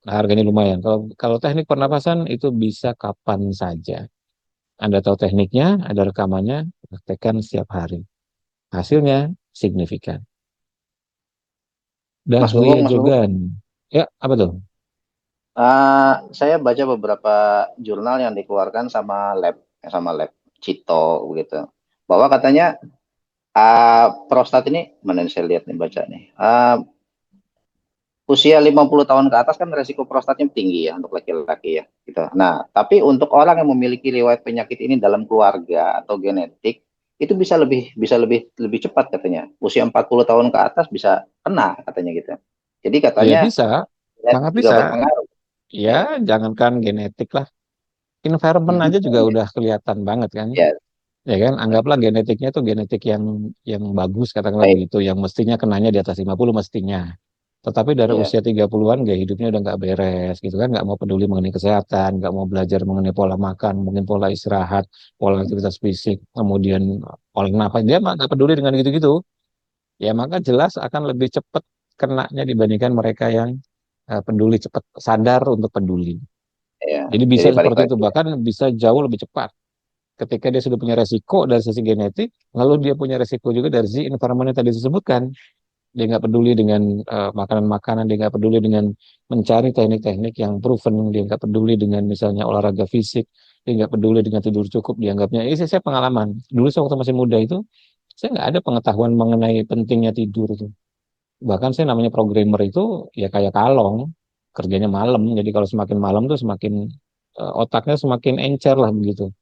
nah, harganya lumayan. Kalau teknik pernapasan itu bisa kapan saja. Anda tahu tekniknya, ada rekamannya, praktekkan setiap hari. Hasilnya signifikan. Mas Dahlia Gunggung, Mas Gunggung. Jogan. Ya, apa tuh? Saya baca beberapa jurnal yang dikeluarkan sama lab Cito begitu. Bahwa katanya prostat ini, mana nih saya lihat nih baca nih. Usia 50 tahun ke atas kan resiko prostatnya tinggi ya untuk laki-laki ya gitu. Nah, tapi untuk orang yang memiliki riwayat penyakit ini dalam keluarga atau genetik itu bisa lebih cepat katanya. Usia 40 tahun ke atas bisa kena katanya gitu. Jadi Ya katanya bisa, genetik sangat juga bisa. berpengaruh Ya, ya. jangankan genetik lah. Environment aja juga udah kelihatan banget kan. Ya, Ya kan, anggaplah genetiknya tuh genetik yang bagus, katakanlah baik. begitu, yang mestinya kenanya di atas 50 mestinya. Tetapi dari Ya, usia 30-an gaya hidupnya udah nggak beres gitu kan, nggak mau peduli mengenai kesehatan, nggak mau belajar mengenai pola makan, mungkin pola istirahat, pola aktivitas fisik, kemudian pola napas, dia mah nggak peduli dengan gitu-gitu. Ya maka jelas akan lebih cepat kenanya dibandingkan mereka yang peduli, cepat sadar untuk peduli. ya. Jadi bisa Jadi balik seperti itu, lagi. bahkan bisa jauh lebih cepat. Ketika dia sudah punya resiko dari sisi genetik, lalu dia punya resiko juga dari sisi environment yang tadi disebutkan. Dia nggak peduli dengan makanan-makanan, dia nggak peduli dengan mencari teknik-teknik yang proven, dia nggak peduli dengan misalnya olahraga fisik, dia nggak peduli dengan tidur cukup, dianggapnya, ini saya pengalaman. Dulu saya waktu masih muda itu, saya nggak ada pengetahuan mengenai pentingnya tidur itu. Bahkan saya namanya programmer itu ya kayak kalong, kerjanya malam. Jadi kalau semakin malam tuh semakin otaknya semakin encer lah begitu.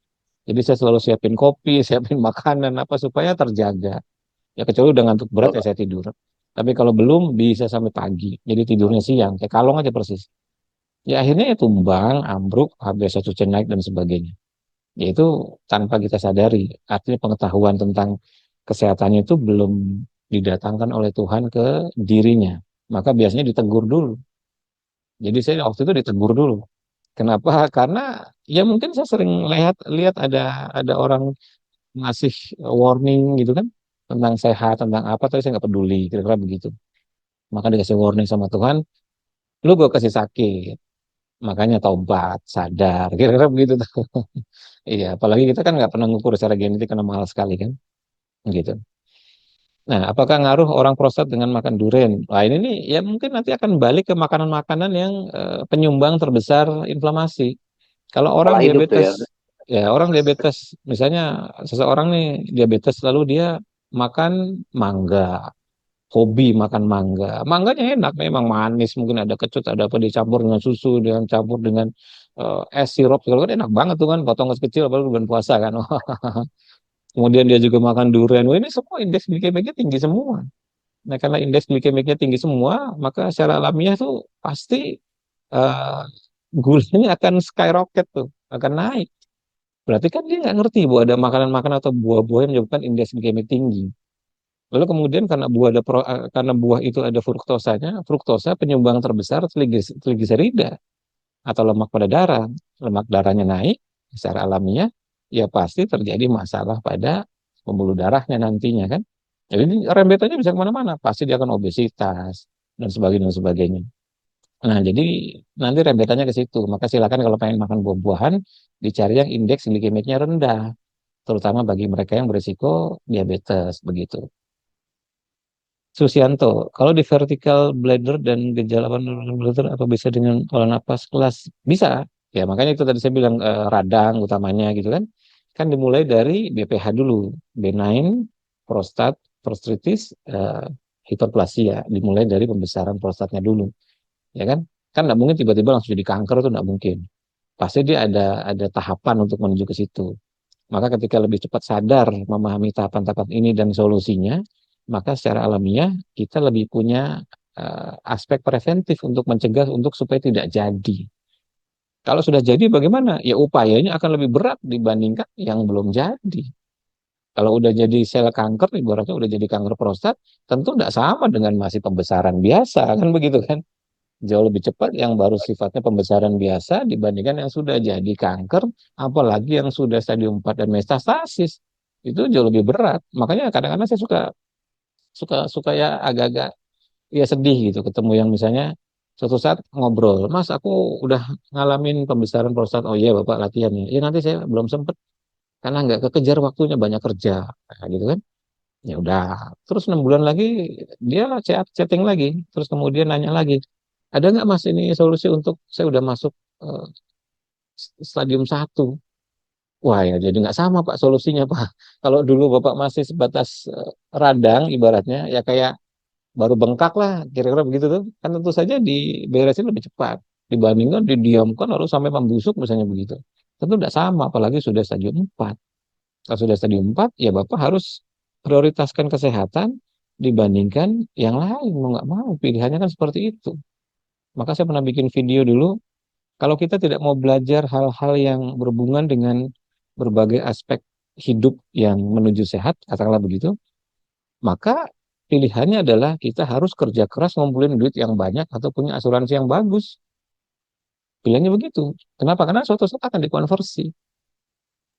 Jadi saya selalu siapin kopi, siapin makanan apa supaya terjaga. Ya kecuali udah ngantuk berat ya saya tidur. Tapi kalau belum bisa sampai pagi. Jadi tidurnya siang, kayak kalong aja persis. Ya akhirnya ya tumbang, ambruk, HbA1c naik dan sebagainya. Yaitu tanpa kita sadari. Artinya pengetahuan tentang kesehatannya itu belum didatangkan oleh Tuhan ke dirinya. Maka biasanya ditegur dulu. Jadi saya waktu itu ditegur dulu. Kenapa? Karena ya mungkin saya sering lihat lihat ada orang ngasih warning gitu kan tentang sehat, tentang apa, tapi saya nggak peduli, kira-kira begitu. Maka dikasih warning sama Tuhan, lu gue kasih sakit, makanya taubat, sadar, kira-kira begitu tuh. Iya, apalagi kita kan nggak pernah ngukur secara genetik karena mahal sekali kan, gitu. Nah, apakah ngaruh orang prostat dengan makan durian? Nah, ini nih, ya mungkin nanti akan balik ke makanan-makanan yang penyumbang terbesar inflamasi. Kalau orang Pola hidup tuh diabetes, ya. ya orang diabetes, misalnya seseorang nih diabetes lalu dia makan mangga, hobi makan mangga. Mangganya enak, memang manis, mungkin ada kecut, ada apa dicampur dengan susu, dengan campur dengan es sirup, segala kan enak banget tuh kan, potong kecil, apalagi bulan puasa kan. Kemudian dia juga makan durian. Wah, ini semua indeks glikemiknya tinggi semua. Nah, karena indeks glikemiknya tinggi semua, maka secara alamiah tuh pasti eh, gulanya akan skyrocket tuh, akan naik. Berarti kan dia nggak ngerti bahwa ada makanan-makanan atau buah-buah yang menyebabkan indeks glikemik tinggi. Lalu kemudian karena buah itu ada fruktosanya, fruktosa penyumbang terbesar trigliserida atau lemak pada darah. Lemak darahnya naik secara alamiah, ya pasti terjadi masalah pada pembuluh darahnya nantinya kan. Jadi ini rembetannya bisa kemana-mana, pasti dia akan obesitas dan sebagainya dan sebagainya. Nah, jadi nanti rembetannya ke situ. Maka silakan kalau pengen makan buah-buahan, dicari yang indeks glikemiknya rendah, terutama bagi mereka yang berisiko diabetes begitu. Susianto, kalau di vertical bladder dan gejala bladder apa bisa dengan olah napas kelas? Bisa. Ya, makanya itu tadi saya bilang radang utamanya gitu kan. Kan dimulai dari BPH dulu, benign prostat prostatitis hiperplasia, dimulai dari pembesaran prostatnya dulu, ya kan? Kan nggak mungkin tiba-tiba langsung jadi kanker, itu nggak mungkin. Pasti dia ada tahapan untuk menuju ke situ. Maka ketika lebih cepat sadar memahami tahapan-tahapan ini dan solusinya, maka secara alamiah kita lebih punya aspek preventif untuk mencegah untuk supaya tidak jadi. Kalau sudah jadi bagaimana? Ya upayanya akan lebih berat dibandingkan yang belum jadi. Kalau udah jadi sel kanker, ibaratnya udah jadi kanker prostat, tentu tidak sama dengan masih pembesaran biasa, kan begitu kan? Jauh lebih cepat yang baru sifatnya pembesaran biasa dibandingkan yang sudah jadi kanker, apalagi yang sudah stadium 4 dan metastasis. Itu jauh lebih berat. Makanya kadang-kadang saya suka suka suka ya agak-agak ya sedih gitu ketemu yang misalnya suatu saat ngobrol, Mas aku udah ngalamin pembesaran prostat. Oh iya Bapak latihan ya. Ya nanti saya belum sempet karena nggak kekejar waktunya banyak kerja. Nah, gitu kan. Ya udah. Terus 6 bulan lagi dia chatting lagi. Terus kemudian nanya lagi, ada nggak Mas ini solusi untuk saya udah masuk eh, stadium 1? Wah ya jadi nggak sama Pak solusinya Pak. Kalau dulu Bapak masih sebatas radang ibaratnya ya kayak baru bengkak lah kira-kira begitu tuh kan tentu saja diberesin lebih cepat dibandingkan didiamkan lalu sampai membusuk misalnya begitu. Tentu tidak sama apalagi sudah stadium 4. Kalau sudah stadium 4 ya Bapak harus prioritaskan kesehatan dibandingkan yang lain mau nggak mau pilihannya kan seperti itu. Maka saya pernah bikin video dulu. Kalau kita tidak mau belajar hal-hal yang berhubungan dengan berbagai aspek hidup yang menuju sehat, katakanlah begitu, maka pilihannya adalah kita harus kerja keras ngumpulin duit yang banyak atau punya asuransi yang bagus. Pilihannya begitu. Kenapa? Karena suatu saat akan dikonversi.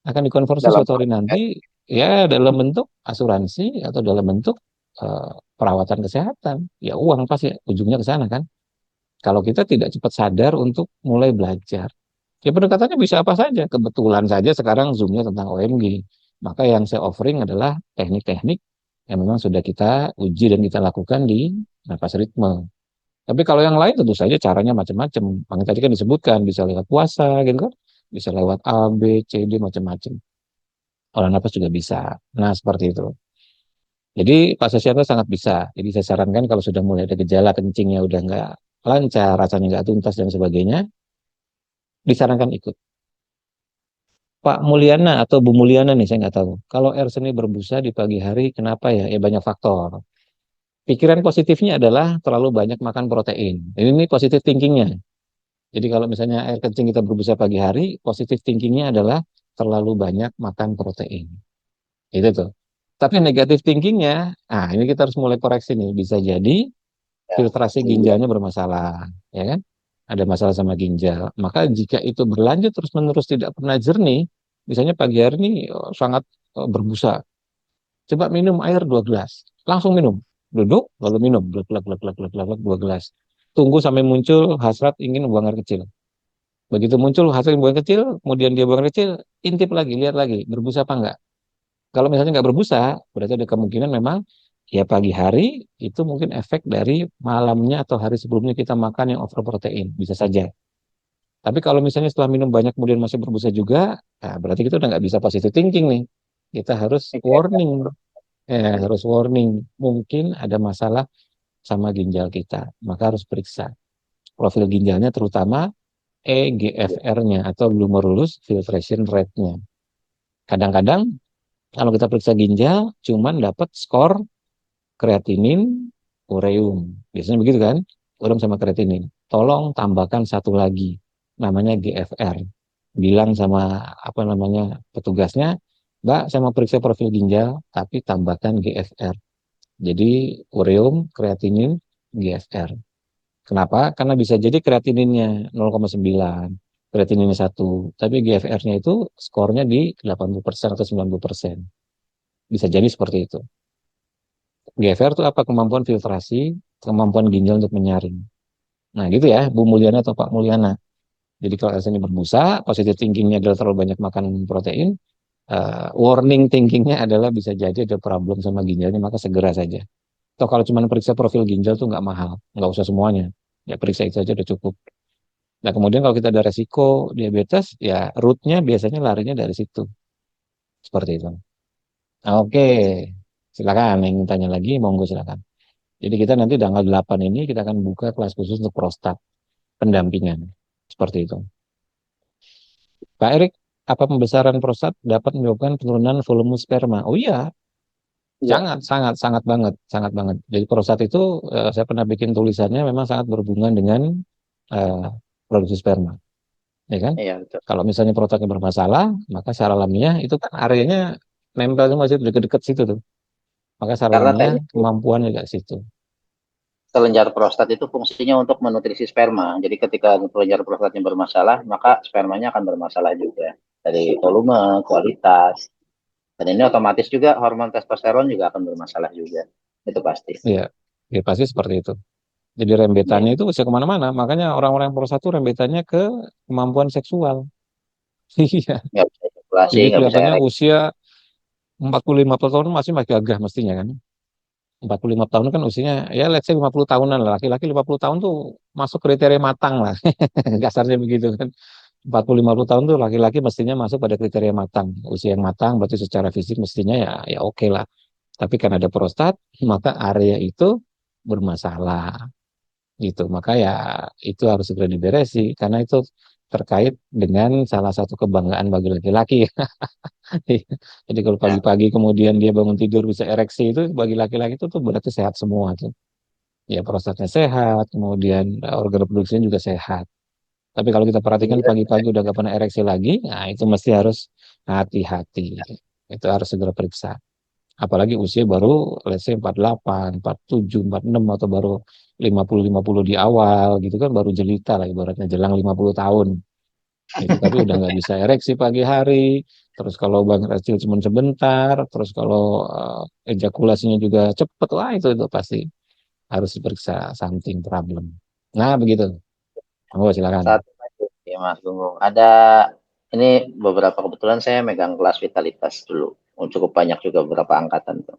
Akan dikonversi Dalam suatu hari nanti, ya dalam bentuk asuransi atau dalam bentuk eh, perawatan kesehatan. Ya uang pasti ujungnya ke sana kan. Kalau kita tidak cepat sadar untuk mulai belajar. Ya pendekatannya bisa apa saja. Kebetulan saja sekarang Zoom-nya tentang OMG. Maka yang saya offering adalah teknik-teknik yang memang sudah kita uji dan kita lakukan di napas ritme. Tapi kalau yang lain tentu saja caranya macam-macam. Makanya tadi kan disebutkan bisa lewat puasa gitu kan. Bisa lewat A, B, C, D macam-macam. Olah napas juga bisa. Nah seperti itu. Jadi Pak Sesianto sangat bisa. Jadi saya sarankan kalau sudah mulai ada gejala kencingnya udah nggak lancar, rasanya nggak tuntas dan sebagainya, disarankan ikut. Pak Mulyana atau Bu Mulyana nih, saya nggak tahu. Kalau air seni berbusa di pagi hari, kenapa ya? Ya banyak faktor. Pikiran positifnya adalah terlalu banyak makan protein. Ini positif thinkingnya. Jadi kalau misalnya air kencing kita berbusa pagi hari, positif thinkingnya adalah terlalu banyak makan protein. Itu tuh. Tapi negatif thinkingnya, nah ini kita harus mulai koreksi nih. Bisa jadi ya, filtrasi ginjalnya bermasalah, ya kan? Ada masalah sama ginjal. Maka jika itu berlanjut terus-menerus tidak pernah jernih, misalnya pagi hari ini sangat berbusa, coba minum air 2 gelas, langsung minum, duduk lalu minum, glek glek glek glek glek glek 2 gelas. Tunggu sampai muncul hasrat ingin buang air kecil. Begitu muncul hasrat ingin buang air kecil, kemudian dia buang air kecil, intip lagi, lihat lagi, berbusa apa enggak. Kalau misalnya nggak berbusa, berarti ada kemungkinan memang ya pagi hari itu mungkin efek dari malamnya atau hari sebelumnya kita makan yang over protein, bisa saja. Tapi kalau misalnya setelah minum banyak kemudian masih berbusa juga, nah berarti kita udah nggak bisa positive thinking nih. Kita harus warning, harus warning. Mungkin ada masalah sama ginjal kita, maka harus periksa profil ginjalnya terutama EGFR-nya atau glomerulus filtration rate-nya. Kadang-kadang kalau kita periksa ginjal, cuman dapat skor kreatinin, ureum. Biasanya begitu kan? Ureum sama kreatinin. Tolong tambahkan satu lagi, namanya GFR. Bilang sama apa namanya petugasnya, Mbak, saya mau periksa profil ginjal, tapi tambahkan GFR. Jadi ureum, kreatinin, GFR. Kenapa? Karena bisa jadi kreatininnya 0,9, kreatininnya 1, tapi GFR-nya itu skornya di 80% atau 90%. Bisa jadi seperti itu. GFR itu apa? Kemampuan filtrasi, kemampuan ginjal untuk menyaring. Nah gitu ya, Bu Mulyana atau Pak Mulyana. Jadi kalau rasanya berbusa, positive thinkingnya adalah terlalu banyak makan protein, warning thinkingnya adalah bisa jadi ada problem sama ginjalnya, maka segera saja. Atau kalau cuma periksa profil ginjal tuh nggak mahal, nggak usah semuanya. Ya periksa itu aja udah cukup. Nah kemudian kalau kita ada resiko diabetes, ya rootnya biasanya larinya dari situ. Seperti itu. Oke, silakan yang ingin tanya lagi, monggo silakan. Jadi kita nanti tanggal 8 ini kita akan buka kelas khusus untuk prostat pendampingan. Seperti itu. Pak Erik, apa pembesaran prostat dapat menyebabkan penurunan volume sperma? Oh iya, Iya. sangat, sangat, sangat banget, sangat banget. Jadi prostat itu saya pernah bikin tulisannya memang sangat berhubungan dengan eh, produksi sperma, ya kan? Iya, betul. Kalau misalnya prostatnya bermasalah, maka secara alamiah itu kan areanya nempelnya masih deket-deket situ tuh. Maka secara Karena alamiah teknik kemampuan juga ke situ. kelenjar prostat itu fungsinya untuk menutrisi sperma. Jadi ketika kelenjar prostatnya bermasalah, maka spermanya akan bermasalah juga. Dari volume, kualitas. Dan ini otomatis juga hormon testosteron juga akan bermasalah juga. Itu pasti. Iya, ya pasti seperti itu. Jadi Iya. rembetannya itu bisa kemana-mana. Makanya orang-orang yang prostat itu rembetannya ke kemampuan seksual. Iya. Nggak bisa ejakulasi, Jadi nggak bisa kelihatannya ereksi. usia 45 tahun masih gagah mestinya kan. 45 tahun kan usianya ya let's say 50 tahunan lah. Laki-laki 50 tahun tuh masuk kriteria matang lah. Kasarnya begitu kan. 40-50 tahun tuh laki-laki mestinya masuk pada kriteria matang. Usia yang matang berarti secara fisik mestinya ya ya oke lah. Tapi karena ada prostat, maka area itu bermasalah gitu. Maka ya itu harus segera diberesi karena itu terkait dengan salah satu kebanggaan bagi laki-laki. Jadi kalau Ya, pagi-pagi kemudian dia bangun tidur bisa ereksi itu bagi laki-laki itu tuh berarti sehat semua tuh. Ya prostatnya sehat, kemudian organ reproduksinya juga sehat. Tapi kalau kita perhatikan gila. pagi-pagi udah gak pernah ereksi lagi, nah itu mesti harus hati-hati. Itu harus segera periksa. Apalagi usia baru, let's say 48, 47, 46, atau baru 50-50 di awal gitu kan, baru jelita lah ibaratnya, jelang 50 tahun. Itu tapi udah nggak bisa ereksi pagi hari, terus kalau bangun kecil cuma sebentar, terus kalau ejakulasinya juga cepet, wah itu pasti harus diperiksa something problem. Nah begitu. Oh silakan. Satu lagi, ya Mas Gunggung. Ada ini beberapa kebetulan saya megang kelas vitalitas dulu. Cukup banyak juga beberapa angkatan tuh.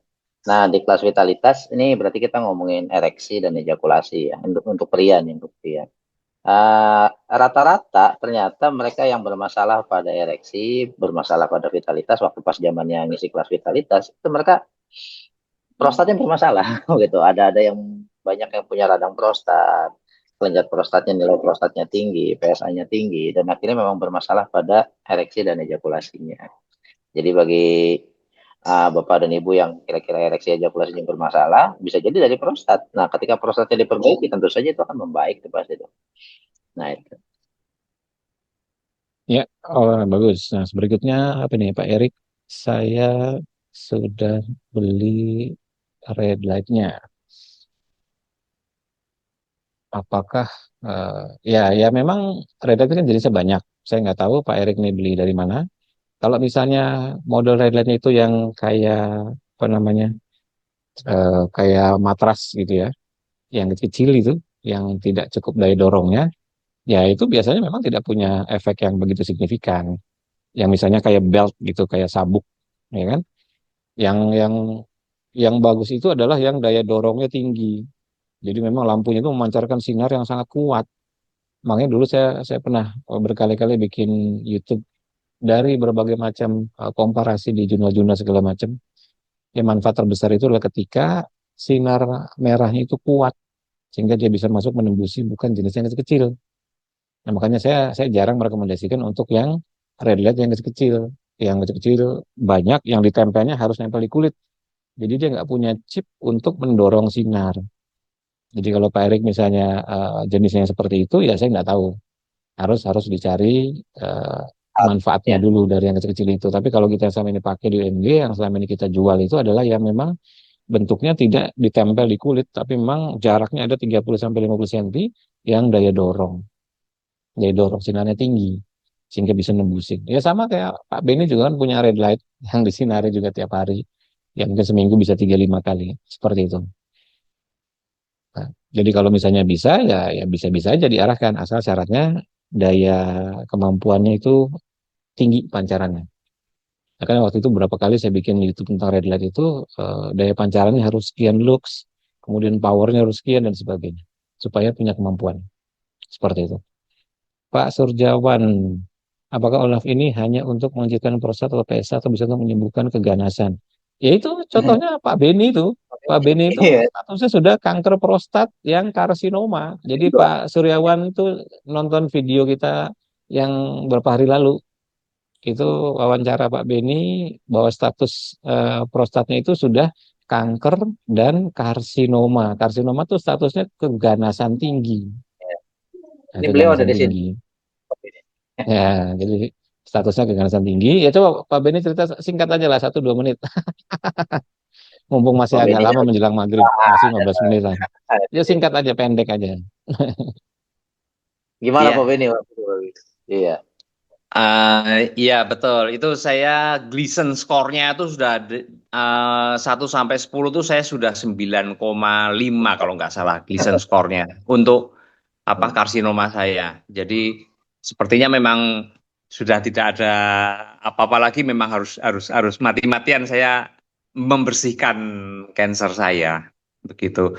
Nah, di kelas vitalitas ini berarti kita ngomongin ereksi dan ejakulasi ya untuk pria nih untuk pria. Rata-rata ternyata mereka yang bermasalah pada ereksi, bermasalah pada vitalitas waktu pas zamannya ngisi kelas vitalitas itu mereka prostatnya bermasalah gitu. Ada yang banyak yang punya radang prostat, kelenjar prostatnya nilai prostatnya tinggi, PSA-nya tinggi dan akhirnya memang bermasalah pada ereksi dan ejakulasinya. Jadi bagi bapak dan ibu yang kira-kira ereksi ejakulasinya bermasalah, bisa jadi dari prostat. Nah, ketika prostatnya diperbaiki, tentu saja itu akan membaik tuh pasti itu. Nah, itu. Ya, oh, bagus. Nah, berikutnya apa nih Pak Erik? Saya sudah beli red light-nya. Apakah ya ya memang red light itu kan jenisnya banyak. Saya nggak tahu Pak Erik nih beli dari mana. Kalau misalnya model red light-nya itu yang kayak apa namanya kayak matras gitu ya, yang kecil itu, yang tidak cukup daya dorongnya, ya itu biasanya memang tidak punya efek yang begitu signifikan. Yang misalnya kayak belt gitu, kayak sabuk, ya kan? Yang bagus itu adalah yang daya dorongnya tinggi. Jadi memang lampunya itu memancarkan sinar yang sangat kuat. Makanya dulu saya pernah berkali-kali bikin YouTube dari berbagai macam komparasi di jurnal-jurnal segala macam. Yang manfaat terbesar itu adalah ketika sinar merahnya itu kuat sehingga dia bisa masuk menembusi bukan jenis yang kecil-kecil. Nah, makanya saya jarang merekomendasikan untuk yang red light yang kecil-kecil. Yang kecil-kecil banyak yang ditempelnya harus nempel di kulit. Jadi dia nggak punya chip untuk mendorong sinar. Jadi kalau Pak Erik misalnya jenisnya yang seperti itu, ya saya nggak tahu. Harus dicari eh, manfaatnya Ya, dulu dari yang kecil-kecil itu. Tapi kalau kita yang selama ini pakai di UMG, yang selama ini kita jual itu adalah yang memang bentuknya tidak ditempel di kulit, tapi memang jaraknya ada 30 sampai 50 cm yang daya dorong sinarnya tinggi sehingga bisa nembusin. Ya sama kayak Pak Beni juga kan punya red light yang disinari juga tiap hari, yang mungkin seminggu bisa 3-5 kali, seperti itu. Nah, jadi kalau misalnya bisa ya ya bisa-bisa aja diarahkan asal syaratnya daya kemampuannya itu tinggi pancarannya. Nah, kan waktu itu berapa kali saya bikin YouTube tentang red light itu daya pancarannya harus sekian lux, kemudian powernya harus sekian dan sebagainya supaya punya kemampuan seperti itu. Pak Surjawan, apakah Olaf ini hanya untuk mengecilkan prostat atau PSA atau bisa untuk menyembuhkan keganasan? Ya itu contohnya Pak Beni itu. Pak Beni itu Iya. statusnya sudah kanker prostat yang karsinoma. Jadi Pak Suryawan itu nonton video kita yang beberapa hari lalu. Itu wawancara Pak Beni bahwa status prostatnya itu sudah kanker dan karsinoma. Karsinoma itu statusnya keganasan tinggi. Nah, Ini beliau ada keganasan di sini. tinggi. Ya, jadi statusnya keganasan tinggi. Ya coba Pak Beni cerita singkat aja lah, 1-2 menit. Mumpung masih Pak agak Beni lama menjelang maghrib, masih 15 menit lah. Ya ada. singkat aja, pendek aja. Gimana Pak Iya, Beni waktu itu? Iya. iya betul. Itu saya Gleason skornya itu sudah 1 sampai 10 tuh saya sudah 9,5 kalau nggak salah Gleason skornya untuk apa karsinoma saya. Jadi sepertinya memang sudah tidak ada apa-apa lagi. Memang harus harus harus mati-matian saya membersihkan cancer saya begitu.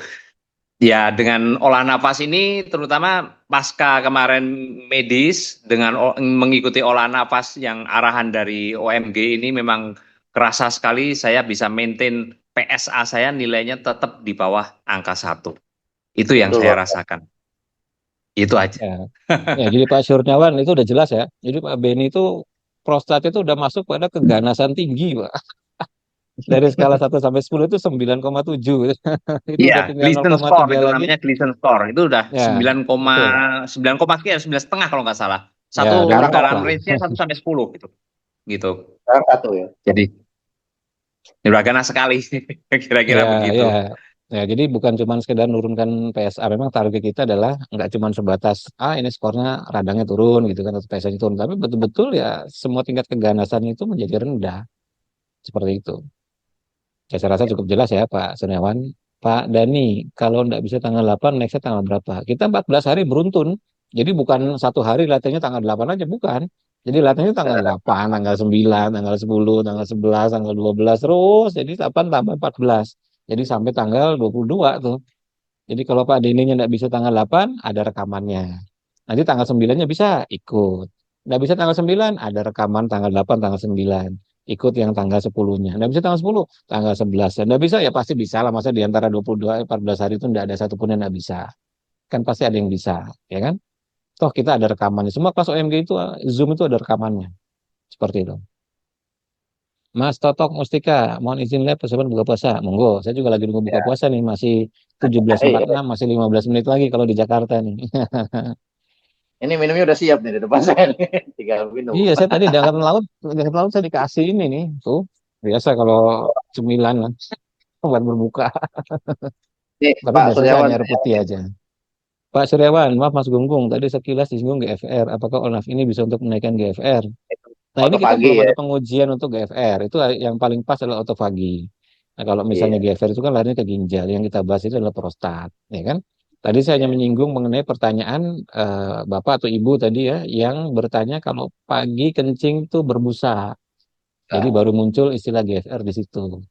Ya, dengan olah nafas ini, terutama pasca kemarin medis, dengan mengikuti olah nafas yang arahan dari OMG ini memang kerasa sekali saya bisa maintain PSA saya nilainya tetap di bawah angka 1. Itu yang Betul saya Pak. rasakan. Itu aja. Ya. Ya, jadi Pak Suryawan itu udah jelas ya. Jadi Pak Beni itu prostat itu udah masuk pada keganasan tinggi, Pak. Dari skala 1 sampai 10 itu 9,7. Itu Iya, udah tinggal Gleason score 0,3 itu lagi. namanya Gleason score. Itu udah Ya, 9, sekian, 9,5 kalau nggak salah. ya Satu udah top dalam lah. range-nya 1 sampai 10 gitu. Gitu. Sekarang satu ya. Jadi ini udah ganas sekali, kira-kira Ya, begitu. ya. Ya, jadi bukan cuma sekedar menurunkan PSA, memang target kita adalah nggak cuma sebatas ini skornya radangnya turun gitu kan atau PSA-nya turun, tapi betul-betul ya semua tingkat keganasan itu menjadi rendah seperti itu. Ya, saya rasa cukup jelas ya Pak Seniawan. Pak Dani, kalau nggak bisa tanggal 8, nextnya tanggal berapa? Kita 14 hari beruntun. Jadi bukan satu hari latihannya tanggal 8 aja, bukan. Jadi latihannya tanggal 8, tanggal 9, tanggal 10, tanggal 11, tanggal 12, terus. Jadi 8 tambah 14. Jadi sampai tanggal 22 tuh. Jadi kalau Pak Deninya nggak bisa tanggal 8, ada rekamannya. Nanti tanggal 9-nya bisa ikut. Nggak bisa tanggal 9, ada rekaman tanggal 8, tanggal 9. Ikut yang tanggal 10-nya. Nggak bisa tanggal 10, tanggal 11. Nggak bisa, ya pasti bisa lah. Masa di antara 22, 14 hari itu nggak ada satupun yang nggak bisa. Kan pasti ada yang bisa, ya kan? Toh kita ada rekamannya. Semua kelas OMG itu, Zoom itu ada rekamannya. Seperti itu. Mas Totok Mustika, mohon izin live persiapan buka puasa. Monggo, saya juga lagi nunggu buka Ya. puasa nih. Masih 17.46, Iya. masih 15 menit lagi kalau di Jakarta nih. Ini minumnya udah siap nih di depan saya nih. Tinggal minum. Iya, saya tadi di angkatan laut saya dikasih ini nih, tuh. Biasa kalau cemilan lah, buat berbuka. Nih Tapi Pak biasanya hanya Suryawan. air putih aja. Pak Suryawan, maaf Mas Gunggung, tadi sekilas disinggung GFR. Apakah Olaf ini bisa untuk menaikkan GFR? Nah, ini kita Otopagi belum ya. ada pengujian untuk GFR. Itu yang paling pas adalah otofagi. Nah, kalau misalnya Iya. GFR itu kan larinya ke ginjal. Yang kita bahas itu adalah prostat, ya kan? Tadi saya hanya Iya. menyinggung mengenai pertanyaan Bapak atau Ibu tadi ya, yang bertanya kalau pagi kencing itu berbusa. Jadi Nah, baru muncul istilah GFR di situ.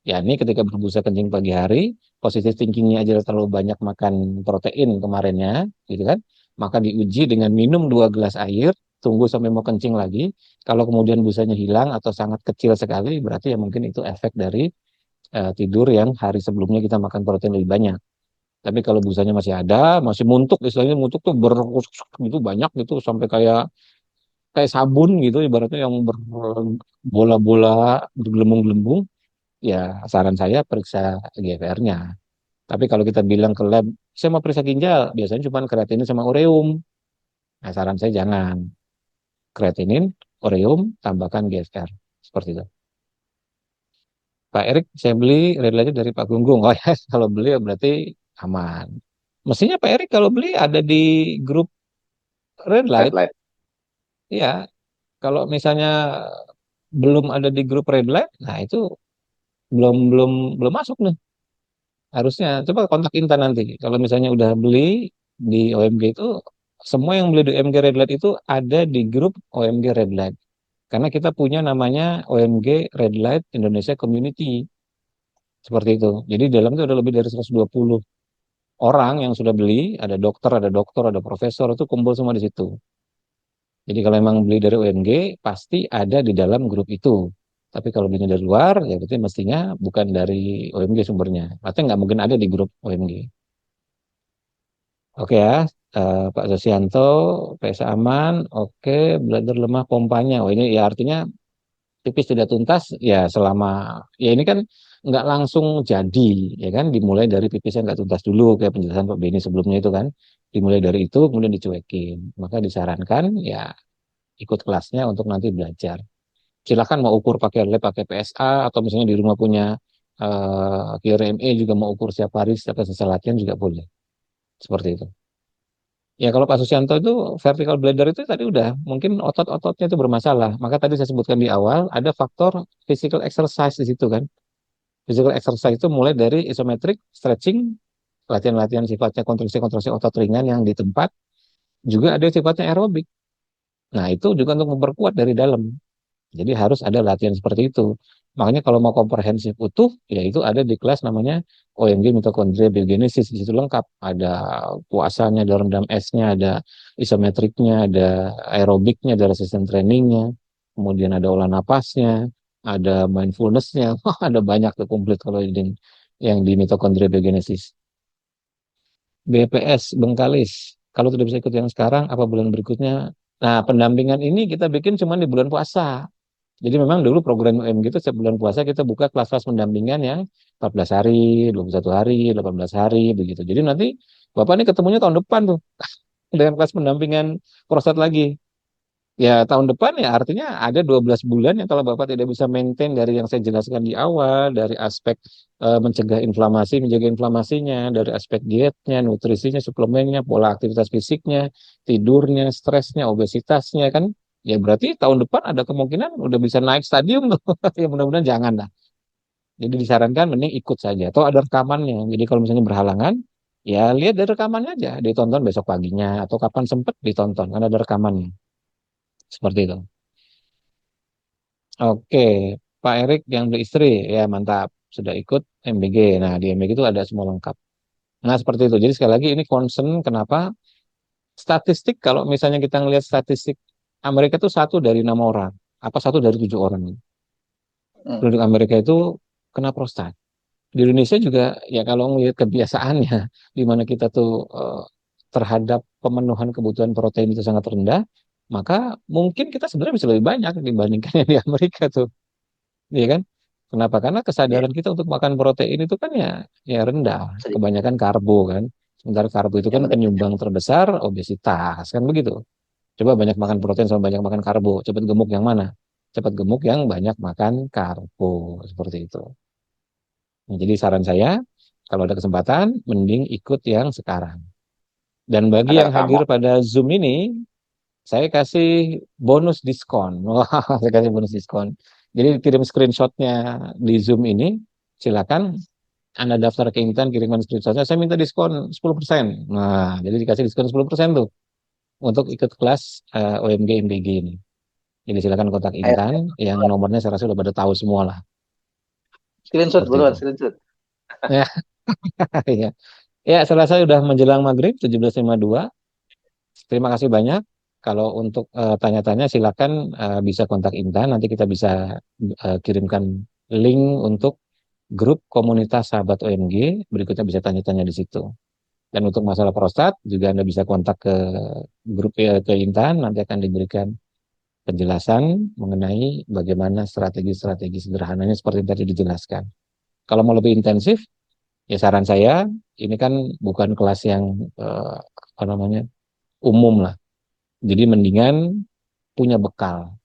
Ya, ini ketika berbusa kencing pagi hari, positif thinkingnya aja terlalu banyak makan protein kemarinnya, gitu kan? Maka diuji dengan minum 2 gelas air, tunggu sampai mau kencing lagi. Kalau kemudian busanya hilang atau sangat kecil sekali, berarti ya mungkin itu efek dari tidur yang hari sebelumnya kita makan protein lebih banyak. Tapi kalau busanya masih ada, masih muntuk, istilahnya muntuk tuh gitu banyak gitu sampai kayak kayak sabun gitu, ibaratnya yang berbola-bola, bergelembung-gelembung, ya saran saya periksa GFR-nya. Tapi kalau kita bilang ke lab, saya mau periksa ginjal, biasanya cuma kreatinin sama ureum. Nah, saran saya jangan. Kreatinin, ureum, tambahkan GFR. Seperti itu. Pak Erik, saya beli red light dari Pak Gunggung. Oh ya, kalau beli ya berarti aman. Mestinya Pak Erik kalau beli ada di grup red Red light. light. Ya, kalau misalnya belum ada di grup red light, nah itu belum belum belum masuk nih. Harusnya coba kontak Intan nanti. Kalau misalnya udah beli di OMG itu, semua yang beli di OMG red light itu ada di grup OMG red light. Karena kita punya namanya OMG Red Light Indonesia Community. Seperti itu. Jadi di dalam itu ada lebih dari 120 orang yang sudah beli, ada dokter, ada dokter, ada profesor, itu kumpul semua di situ. Jadi kalau memang beli dari OMG, pasti ada di dalam grup itu. Tapi kalau belinya dari luar, ya berarti mestinya bukan dari OMG sumbernya. Atau nggak mungkin ada di grup OMG. Oke ya, Pak Sosianto, PSA aman, oke, belajar lemah pompanya. Oh ini ya artinya tipis tidak tuntas ya selama ya ini kan nggak langsung jadi ya kan dimulai dari pipis yang nggak tuntas dulu kayak penjelasan Pak Beni sebelumnya itu kan dimulai dari itu kemudian dicuekin maka disarankan ya ikut kelasnya untuk nanti belajar silakan mau ukur pakai lab pakai PSA atau misalnya di rumah punya QRME juga mau ukur setiap hari setiap selesai latihan juga boleh seperti itu. Ya kalau Pak Susianto itu vertical bladder itu tadi udah mungkin otot-ototnya itu bermasalah. Maka tadi saya sebutkan di awal ada faktor physical exercise di situ kan. Physical exercise itu mulai dari isometric stretching, latihan-latihan sifatnya kontraksi-kontraksi otot ringan yang di tempat, juga ada sifatnya aerobik. Nah, itu juga untuk memperkuat dari dalam. Jadi harus ada latihan seperti itu. Makanya kalau mau komprehensif utuh, ya itu ada di kelas namanya OMG mitokondria biogenesis. Di situ lengkap. Ada puasanya, ada rendam esnya, ada isometriknya, ada aerobiknya, ada resistance trainingnya. Kemudian ada olah napasnya, ada mindfulnessnya. Wah, ada banyak tuh komplit kalau yang di mitokondria biogenesis. BPS Bengkalis. Kalau tidak bisa ikut yang sekarang, apa bulan berikutnya? Nah, pendampingan ini kita bikin cuma di bulan puasa. Jadi memang dulu program UM gitu setiap bulan puasa kita buka kelas-kelas pendampingan yang 14 hari, 21 hari, 18 hari begitu. Jadi nanti Bapak ini ketemunya tahun depan tuh dengan kelas pendampingan prostat lagi. Ya tahun depan ya artinya ada 12 bulan yang kalau Bapak tidak bisa maintain dari yang saya jelaskan di awal, dari aspek mencegah inflamasi, menjaga inflamasinya, dari aspek dietnya, nutrisinya, suplemennya, pola aktivitas fisiknya, tidurnya, stresnya, obesitasnya kan. Ya berarti tahun depan ada kemungkinan udah bisa naik stadium tuh. Ya mudah-mudahan jangan lah. Jadi disarankan mending ikut saja. Atau ada rekamannya. Jadi kalau misalnya berhalangan, ya lihat dari rekamannya aja. Ditonton besok paginya atau kapan sempet ditonton. Karena ada rekamannya. Seperti itu. Oke, Pak Erik yang beristri, ya mantap. Sudah ikut MBG. Nah, di MBG itu ada semua lengkap. Nah, seperti itu. Jadi sekali lagi ini concern kenapa statistik kalau misalnya kita ngelihat statistik Amerika itu satu dari 6 orang. Apa satu dari 7 orang. Hmm. Penduduk Amerika itu kena prostat. Di Indonesia juga ya kalau ngelihat kebiasaannya di mana kita tuh terhadap pemenuhan kebutuhan protein itu sangat rendah, maka mungkin kita sebenarnya bisa lebih banyak dibandingkan yang di Amerika tuh, iya kan? Kenapa? Karena Ya, kesadaran kita untuk makan protein itu kan ya rendah, sedikit. kebanyakan karbo kan. Sementara karbo itu Yang kan penting. penyumbang terbesar obesitas kan begitu. Coba banyak makan protein sama banyak makan karbo, cepat gemuk yang mana? Cepat gemuk yang banyak makan karbo seperti itu. Nah, jadi saran saya, kalau ada kesempatan, mending ikut yang sekarang. Dan bagi Ada yang hadir rekaman. pada Zoom ini, saya kasih bonus diskon. Wah, saya kasih bonus diskon. Jadi kirim screenshotnya di Zoom ini, silakan Anda daftar ke Intan, kirimkan screenshotnya, saya minta diskon 10%. Nah, jadi dikasih diskon 10% tuh untuk ikut kelas OMG MBG ini. Jadi silakan kontak Ayo, Intan, yang nomornya saya rasa sudah pada tahu semua lah, screenshot seperti buruan, itu. screenshot. Ya, ya. Ya, selesai sudah menjelang maghrib 17.52. Terima kasih banyak. Kalau untuk tanya-tanya silakan bisa kontak Intan. Nanti kita bisa kirimkan link untuk grup komunitas sahabat OMG. Berikutnya bisa tanya-tanya di situ. Dan untuk masalah prostat juga Anda bisa kontak ke grup ke Intan. Nanti akan diberikan penjelasan mengenai bagaimana strategi-strategi sederhananya seperti yang tadi dijelaskan. Kalau mau lebih intensif, ya saran saya ini kan bukan kelas yang apa namanya umum lah. Jadi punya bekal,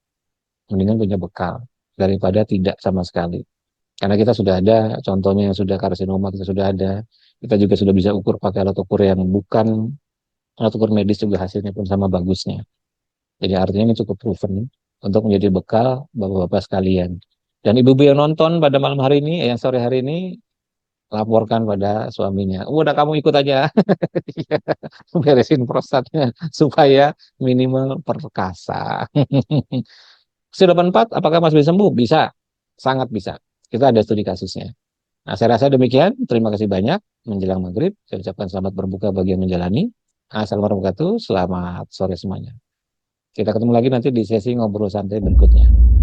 mendingan punya bekal daripada tidak sama sekali. Karena kita sudah ada contohnya yang sudah karsinoma, kita sudah ada. Kita juga sudah bisa ukur pakai alat ukur yang bukan alat ukur medis, juga hasilnya pun sama bagusnya. Jadi artinya ini cukup proven untuk menjadi bekal bapak-bapak sekalian. Dan ibu-ibu yang nonton pada malam hari ini, yang sore hari ini, laporkan pada suaminya. Udah kamu ikut aja, beresin prostatnya supaya minimal perkasa. Sudah 84, apakah masih bisa sembuh? Bisa, sangat bisa. Kita ada studi kasusnya. Nah, saya rasa demikian. Terima kasih banyak. Menjelang maghrib, saya ucapkan selamat berbuka bagi yang menjalani. Assalamualaikum warahmatullahi wabarakatuh. Selamat sore semuanya. Kita ketemu lagi nanti di sesi ngobrol santai berikutnya.